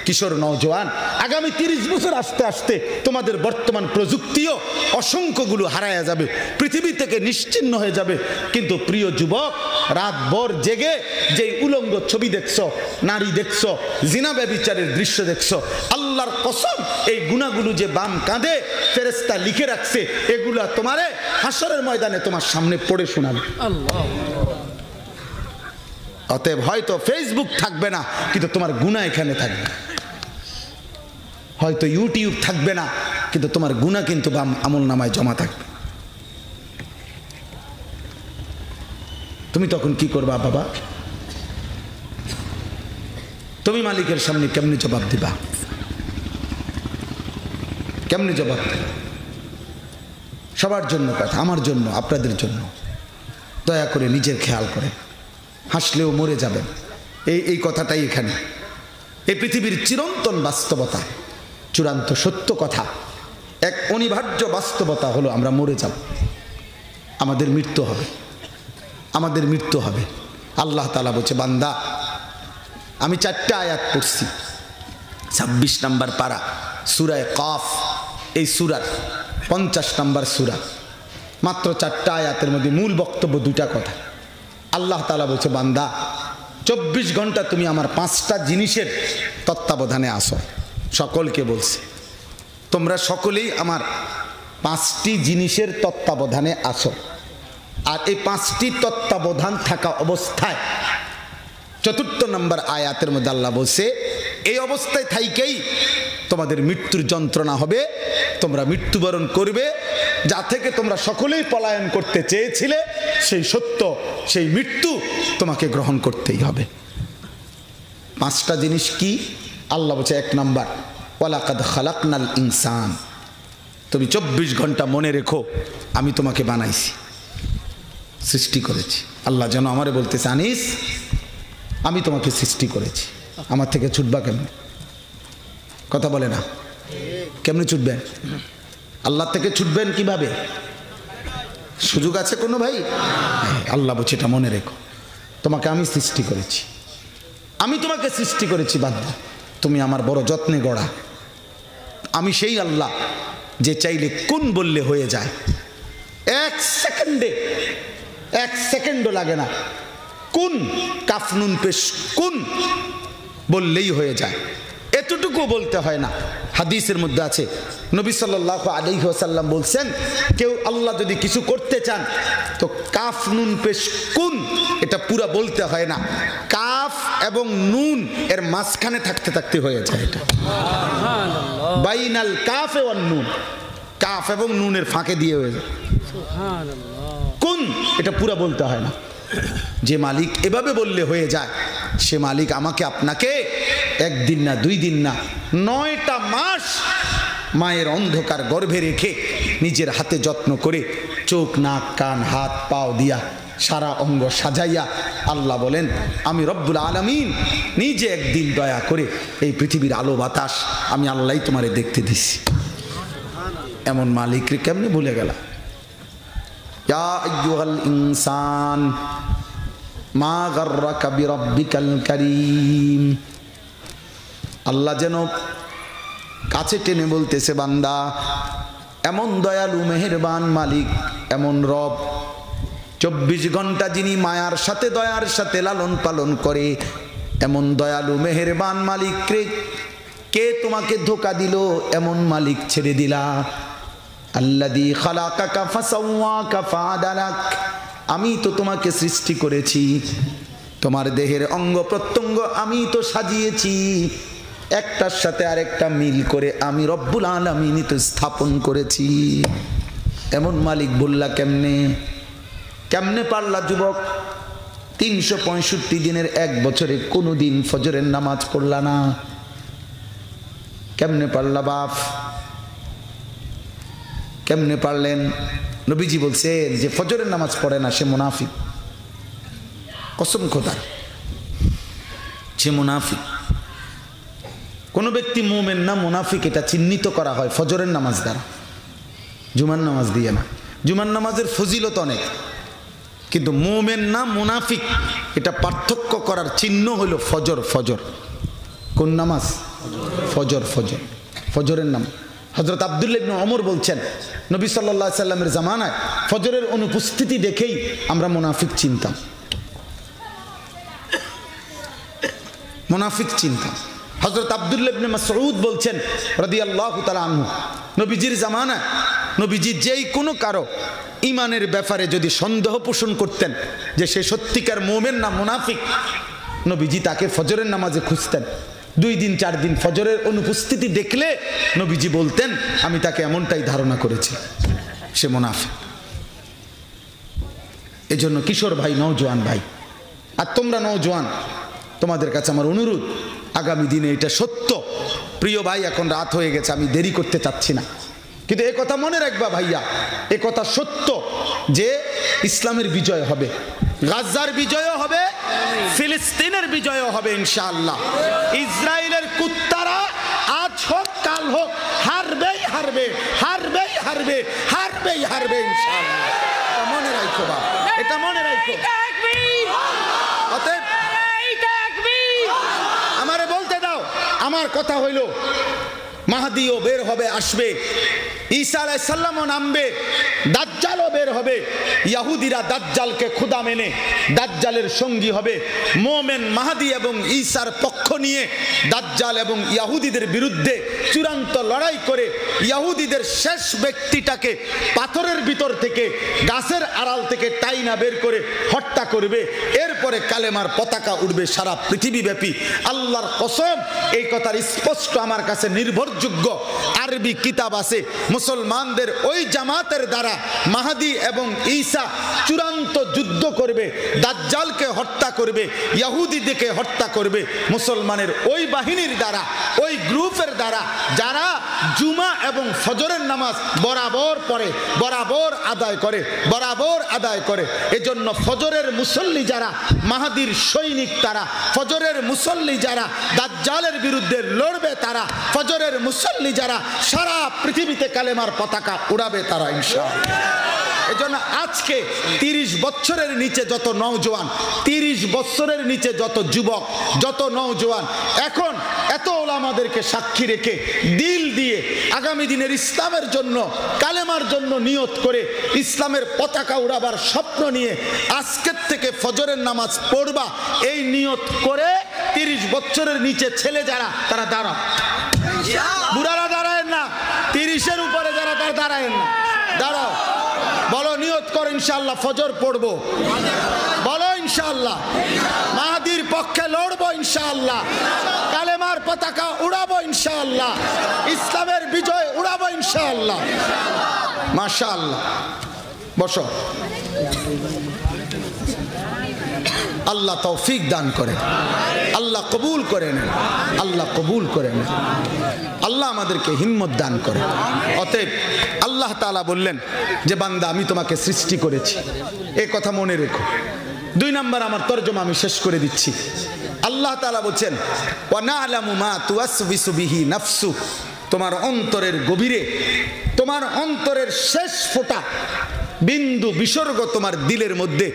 কিশোর নওজোয়ান আগামী 30 বছর আসতে আসতে তোমাদের বর্তমান প্রযুক্তিও অসংখ্যগুলো হারায় যাবে, পৃথিবী থেকে নিশ্চিহ্ন হয়ে যাবে। কিন্তু প্রিয় যুবক, রাতভর জেগে যেই উলঙ্গ ছবি দেখছো, নারী দেখছো, জিনা ব্যভিচারের দৃশ্য দেখছো, আল্লাহর কসম এই গুনাহগুলো যে বাম কাঁধে ফেরেশতা লিখে রাখছে, এগুলা তোমারে হাসরের ময়দানে তোমার সামনে পড়ে শোনাবে। আল্লাহ। অতএব হয়তো ফেসবুক থাকবে না, কিন্তু তোমার গুনাহ এখানে থাকবে। হয়তো ইউটিউব থাকবে না, কিন্তু তোমার গুনাহ কিন্তু বাম আমল নামায় জমা থাকবে। তুমি তখন কি করবা বাবা? তুমি মালিকের সামনে কেমনে জবাব দিবা? কেমনে জবাব দিবা? সবার জন্য কথা, আমার জন্য, আপনাদের জন্য, দয়া করে নিজের খেয়াল করে। হাসলেও মরে যাবেন, এই কথাটাই এখানে। এই পৃথিবীর চিরন্তন বাস্তবতা, চূড়ান্ত সত্য কথা, এক অনিবার্য বাস্তবতা হলো আমরা মরে যাব, আমাদের মৃত্যু হবে, আমাদের মৃত্যু হবে। আল্লাহ তাআলা বলছে, বান্দা আমি 4টা আয়াত পড়ছি, 26 নম্বর পারা সূরা কাফ, এই সূরার 50 নম্বর সূরা, মাত্র 4টা আয়াতের মধ্যে মূল বক্তব্য 2টা কথা। আল্লাহ তাআলা বলছে, বান্দা 24 ঘন্টা তুমি আমার 5টা জিনিসের তত্ত্বাবধানে আসো। সকলকে বলছে, তোমরা সকলেই আমার 5টি জিনিসের তত্ত্বাবধানে আসো। আর এই 5টি তত্ত্বাবধান থাকা অবস্থায় 4 নম্বর আয়াতের মধ্যে আল্লাহ বলছে, এই অবস্থায় থাইকেই তোমাদের মৃত্যুর যন্ত্রণা হবে, তোমরা মৃত্যুবরণ করবে, যা থেকে তোমরা সকলেই পলায়ন করতে চেয়েছিলে, সেই সত্য, সেই মৃত্যু তোমাকে গ্রহণ করতেই হবে। 5টা জিনিস কি? আল্লাহ বলছে, 1 নম্বর, ওয়ালাকাদ খালাকনাল ইনসান, তুমি 24 ঘন্টা মনে রেখো, আমি তোমাকে বানাইছি, সৃষ্টি করেছি। আল্লাহ যেন আমারে বলতেছে, আনিস আমি তোমাকে সৃষ্টি করেছি, আমার থেকে ছুটবা কেমন? কথা বলে না, কেমনে ছুটবেন? আল্লাহ থেকে ছুটবেন কিভাবে? সুযোগ আছে কোনো ভাই? আল্লাহ বলছে, এটা মনে রেখো, তোমাকে আমি সৃষ্টি করেছি, আমি তোমাকে সৃষ্টি করেছি বান্দা, তুমি আমার বড় যত্নে গড়া। আমি সেই আল্লাহ যে চাইলে কোন বললে হয়ে যায়, 1 সেকেন্ডও লাগে না, কোন, কাফ নুন পেশ কোন বললেই হয়ে যায়, এতটুকু বলতে হয় না। হাদিসের মধ্যে আছে, নবী সাল্লাল্লাহু আলাইহি ওয়াসাল্লাম বলছেন, কেউ আল্লাহ যদি কিছু করতে চান তো কাফ নুন পেশ কুন এটা পুরা বলতে হয় না, কাফ এবং নুন এর মাঝখানে থাকতে থাকতে হয়ে যায়। এটা সুবহানাল্লাহ, বাইনাল কাফ ওয়ান নুন, কাফ এবং নুনের ফাঁকে দিয়ে হয়ে যায় সুবহানাল্লাহ। কুন এটা পুরা বলতে হয় না। যে মালিক এভাবে বললে হয়ে যায়, সে মালিক আমাকে আপনাকে 1 দিন না 2 দিন না 9টা মাস মায়ের অন্ধকার গর্ভে রেখে নিজের হাতে যত্ন করে চোখ নাক কান হাত পাও দিয়া সারা অঙ্গ সাজাইয়া আল্লাহ বলেন আমি রব্বুল আলামিন নিজে একদিন দয়া করে এই পৃথিবীর আলো বাতাস আমি আল্লাহই তোমারে দেখতে দিছি। এমন মালিকরে কেমনে ভুলে গেলা? ইয়া আইয়ুহাল ইনসান মা গাররাকা বিরাব্বিকাল কারীম। আল্লাহ যেন কাছে টেনে বলতেছে, বান্দা এমন দয়ালু মেহেরবান মালিক, এমন রব 24 ঘন্টা যিনি মায়ার সাথে দয়ার সাথে লালন পালন করে, এমন দয়ালু মেহেরবান মালিক কে তোমাকে ধোঁকা দিল? এমন মালিক ছেড়ে দিলা? আল্লাযী খালাকাকা ফাসাওয়াকা ফাআদালাক। আমি তো তোমাকে সৃষ্টি করেছি, তোমার দেহের অঙ্গ প্রত্যঙ্গ আমি তো সাজিয়েছি, একটার সাথে আরেকটা মিল করে আমি রব্বুল আলামিন তো স্থাপন করেছি। এমন মালিক বললা কেমনে? কেমনে পারলা যুবক? 365 দিনের এক বছরে কোনো দিন ফজরের নামাজ পড়লা না, কেমনে পারলা বাপ? কেমনে পারলেন? নবীজি বলছেন যে ফজরের নামাজ পড়ে না সে মুনাফিক। কসম খোদার, সে মুনাফিক। কোন ব্যক্তি মুমিন না মুনাফিক এটা চিহ্নিত করা হয় ফজরের নামাজ দ্বারা, জুমার নামাজ দিয়ে না। জুমার নামাজের ফজিলত অনেক, কিন্তু মুমিন না মুনাফিক এটা পার্থক্য করার চিহ্ন হলো ফজর। ফজর কোন নামাজ? ফজর। ফজর ফজরের নাম। হযরত আব্দুল্লাহ ইবনে ওমর বলছেন নবী সাল্লাল্লাহু আলাইহি সাল্লামের জামানায় ফজরের অনুপস্থিতি দেখেই আমরা মুনাফিক চিনতাম, মুনাফিক চিনতাম। হযরত আব্দুল্লাহ ইবনে মাসউদ বলছেন রাদিয়াল্লাহু তাআলা আনহু, নবীজির জামানায় নবীজি যেই কোনো কারো ইমানের ব্যাপারে যদি সন্দেহ পোষণ করতেন যে সে সত্যিকার মুমিন না মুনাফিক, নবীজি তাকে ফজরের নামাজে খুঁজতেন। 2 দিন 4 দিন ফজরের অনুপস্থিতি দেখলে নবীজি বলতেন আমি তাকে এমনটাই ধারণা করেছি সে মুনাফিক। এজন্য কিশোর ভাই, নওজোয়ান ভাই, আর তোমরা নওজোয়ান, তোমাদের কাছে আমার অনুরোধ, আগামী দিনে এটা সত্য। প্রিয় ভাই, এখন রাত হয়ে গেছে, আমি দেরি করতে চাচ্ছি না, কিন্তু এ কথা মনে রাখবা ভাইয়া, এ কথা সত্য যে ইসলামের বিজয় হবে, গাজার বিজয়ও হবে, ফিলিস্তিনের বিজয়ও হবে ইনশাআল্লাহ। ইসরায়েলের কুত্তারা আজ হোক কাল হোক হারবেই হারবে, হারবেই হারবে, হারবেই হারবে ইনশাআল্লাহ। এটা মনে রাখো বাবা, এটা মনে রাখো। অতএব আমারে বলতে দাও, আমার কথা হইল মাহদিও বের হবে, আসবে, ঈসা আলাইহিস সালামও নামবে, দাজ্জালও বের হবে। ইহুদিরা দাজ্জালকে খোদা মেনে দাজ্জালের সঙ্গী হবে। মুমিন মাহদি এবং ঈসার পক্ষ নিয়ে দাজ্জাল এবং ইহুদিদের বিরুদ্ধে চূড়ান্ত লড়াই করে ইহুদিদের শেষ ব্যক্তিটাকে পাথরের ভিতর থেকে, গাছের আড়াল থেকে টাইনা বের করে হত্যা করবে। এরপরে কালেমার পতাকা উঠবে সারা পৃথিবীব্যাপী। আল্লাহর কসম, এই কথার স্পষ্ট আমার কাছে নির্ভরযোগ্য আরবি কিতাব আছে। মুসলমানদের ওই জামাতের দ্বারা মাহদি এবং ঈসা চূড়ান্ত যুদ্ধ করবে, দাজ্জালকে হত্যা করবে, ইহুদিদেরকে হত্যা করবে। মুসলমানের ওই বাহিনীর দ্বারা, ওই গ্রুপের দ্বারা যারা জুমা এবং ফজরের নামাজ বরাবর পড়ে, বরাবর আদায় করে, বরাবর আদায় করে। এজন্য ফজরের মুসল্লি যারা মাহদির সৈনিক, তারা ফজরের মুসল্লি যারা দাজ্জালের বিরুদ্ধে লড়বে, তারা ফজরের মুসল্লি যারা সারা পৃথিবীতে কালেমার পতাকা উড়াবে, তারা ইনশাআল্লাহ। এজন্য আজকে 30 বছরের নিচে যত নওজোয়ান, 30 বছরের নিচে যত যুবক, যত নওজোয়ান এখন এত ওলামাদেরকে সাক্ষী রেখে দিল দিয়ে আগামী দিনের ইসলামের জন্য, কালেমার জন্য নিয়ত করে ইসলামের পতাকা উড়াবার স্বপ্ন নিয়ে আজকের থেকে ফজরের নামাজ পড়বা, এই নিয়ত করে 30 বছরের নিচে ছেলে যারা, তারা দাঁড়াও। বুড়ারা দাঁড়ায় না, 30-এর উপরে যারা, তারা দাঁড়ায় না, দাঁড়াও। বলো নিয়ত করো ইনশাআল্লাহ ফজর পড়বো, বলো ইনশাআল্লাহ মাহদির পক্ষে লড়বো ইনশাআল্লাহ, কালেমার পতাকা উড়াবো ইনশাআল্লাহ, ইসলামের বিজয় উড়াবো ইনশাআল্লাহ। মাশাআল্লাহ, বসো। আল্লাহ তৌফিক দান করেন, আল্লাহ কবুল করে নেন, আল্লাহ কবুল করে নেন, আল্লাহ আমাদেরকে হিম্মত দান করে। অতএব আল্লাহ তাআলা বললেন যে বান্দা আমি তোমাকে সৃষ্টি করেছি, এই কথা মনে রেখো। 2 নম্বর আমার তরজমা আমি শেষ করে দিচ্ছি। আল্লাহ তাআলা বলছেন ওয়া না'লামু মা তুওয়াসবিসু বিহি নাফসু, তোমার অন্তরের গভীরে, তোমার অন্তরের শেষ ফোঁটা বিন্দু বিসর্গ, তোমার দিলের মধ্যে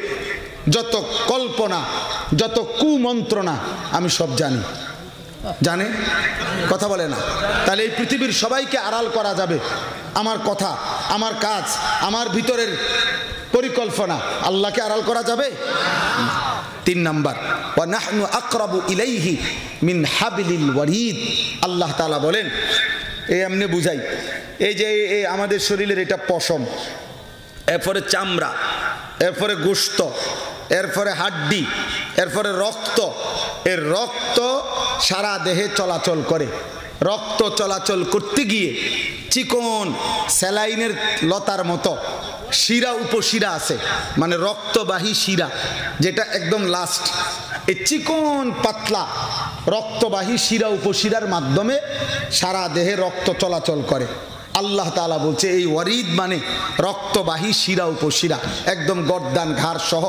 যত কল্পনা, যত কুমন্ত্রণা আমি সব জানি। জানে? কথা বলে না। তাহলে এই পৃথিবীর সবাইকে আড়াল করা যাবে? আমার কথা, আমার কাজ, আমার ভিতরের পরিকল্পনা আল্লাহকে আড়াল করা যাবে? 3 নাম্বার ওয়া নাহনু আকরাবু ইলাইহি মিন হাবলিল ওয়ারিদ। আল্লাহ তাআলা বলেন, এই এমনি বুঝাই, এই যে আমাদের শরীরের এটা পশম, এরপরে চামড়া, এরপরে গোশত, এরপরে হাড্ডি, এরপরে রক্ত। এর রক্ত সারা দেহে চলাচল করে। রক্ত চলাচল করতে গিয়ে চিকন স্যালাইনের লতার মতো শিরা উপশিরা আছে, মানে রক্তবাহী শিরা, যেটা একদম লাস্ট। এই চিকন পাতলা রক্তবাহী শিরা উপশিরার মাধ্যমে সারা দেহে রক্ত চলাচল করে। আল্লাহ তাআলা বলছে এই ওয়ারিদ মানে রক্তবাহী শিরা উপশিরা, একদম গর্দান ঘাড় সহ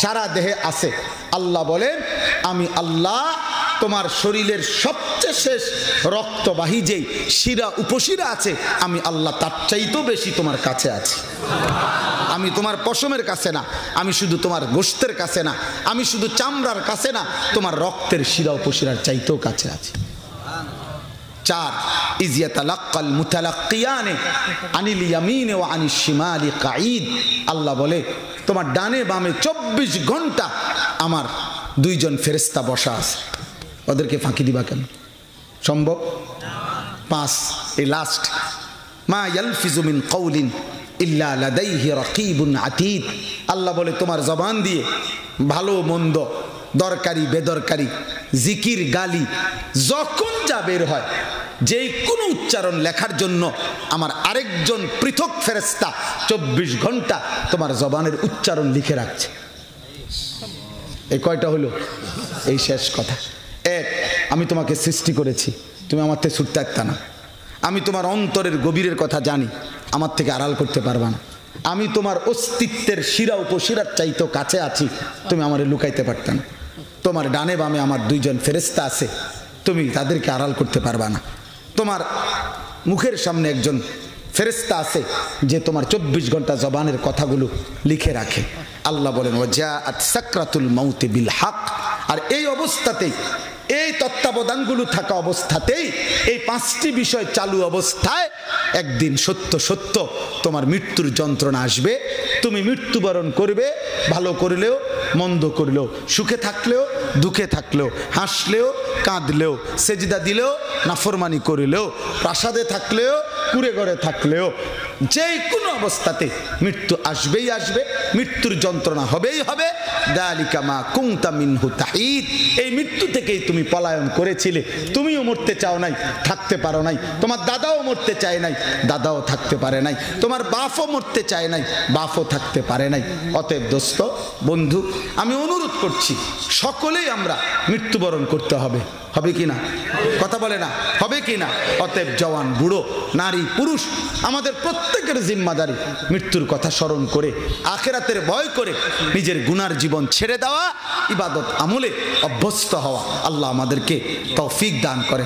সারা দেহে আছে। আল্লাহ বলেন আমি আল্লাহ তোমার শরীরের সবচেয়ে শেষ রক্তবাহী যেই শিরা উপশিরা আছে, আমি আল্লাহ তার চাইতেও বেশি তোমার কাছে আছি। আমি তোমার পশমের কাছে না, আমি শুধু তোমার গোশতের কাছে না, আমি শুধু চামড়ার কাছে না, তোমার রক্তের শিরা উপশিরার চাইতেও কাছে আছি। 4 ইয ইয়াতালাক্কাল মুতালাক্কিয়ানে আনিল ইয়ামিনে ওয়া আনিশ শিমালি কাঈদ। আল্লাহ বলে তোমার ডানে বামে 24 ঘন্টা আমার 2 জন ফেরেশতা বসা আছে, ওদেরকে ফাঁকি দিবা কেন? সম্ভব? 5 এই লাস্ট, মা ইয়ালফিজু মিন কাউলিন ইল্লা লাদাইহি রাকিবুন আতীদ। আল্লাহ বলে তোমার জবান দিয়ে ভালো মন্দ, দরকারি বেদরকারি, জিকির গালি যখন যা বের হয়, যে কোনো উচ্চারণ লেখার জন্য আমার আরেকজন পৃথক ফেরেশতা 24 ঘন্টা তোমার জবানের উচ্চারণ লিখে রাখছে। এই কয়টা হলো? এই শেষ কথা। 1, আমি তোমাকে সৃষ্টি করেছি, তুমি আমার থেকে ছুটতে পারতা না। আমি তোমার অন্তরের গভীরের কথা জানি, আমার থেকে আড়াল করতে পারবা না। আমি তোমার অস্তিত্বের শিরা উপশিরার চাইতেও কাছে আছি, তুমি আমারে লুকাইতে পারতা না। তোমার ডানে বামে আমার 2 জন ফেরেশতা আছে, তুমি তাদেরকে আড়াল করতে পারবা না। তোমার মুখের সামনে একজন ফেরেশতা আছে যে তোমার 24 ঘন্টা জবানের কথাগুলো লিখে রাখে। আল্লাহ বলেন ওয়াজাআত সাকরাতুল মাউতি বিল হক। আর এই অবস্থাতেই, এই তত্ত্বাবধানগুলো থাকা অবস্থাতেই, এই 5টি বিষয় চালু অবস্থায় একদিন সত্য সত্য তোমার মৃত্যুর যন্ত্রণা আসবে। তুমি মৃত্যুবরণ করবে, ভালো করলেও মন্দ করলেও, সুখে থাকলেও দুঃখে থাকলেও, হাসলেও কাঁদলেও, সেজদা দিলেও নাফরমানি করলেও, প্রাসাদে থাকলেও কুড়ে ঘরে থাকলেও, যে কোনো অবস্থাতে মৃত্যু আসবেই আসবে, মৃত্যুর যন্ত্রণা হবেই হবে। যালিকা মা কুনতা মিনহু তাহিদ। এই মৃত্যু থেকেই তুমি পলায়ন করেছিলে, তুমিও মরতে চাও নাই, থাকতে পারো নাই। তোমার দাদাও মরতে চায় নাই, দাদাও থাকতে পারে নাই। তোমার বাপও মরতে চায় নাই, বাপও থাকতে পারে নাই। অতএব দোস্ত, বন্ধু, আমি অনুরোধ করছি সকলেই আমরা মৃত্যুবরণ করতে হবে। হবে কি না? কথা বলে না, হবে কি না? অতএব জওয়ান বুড়ো, নারী পুরুষ, আমাদের প্রত্যেকের জিম্মাদারি মৃত্যুর কথা স্মরণ করে, আখিরাতের ভয় করে নিজের গুনার জীবন ছেড়ে দেওয়া, ইবাদত আমলে অভ্যস্ত হওয়া। আল্লাহ আমাদেরকে তৌফিক দান করে।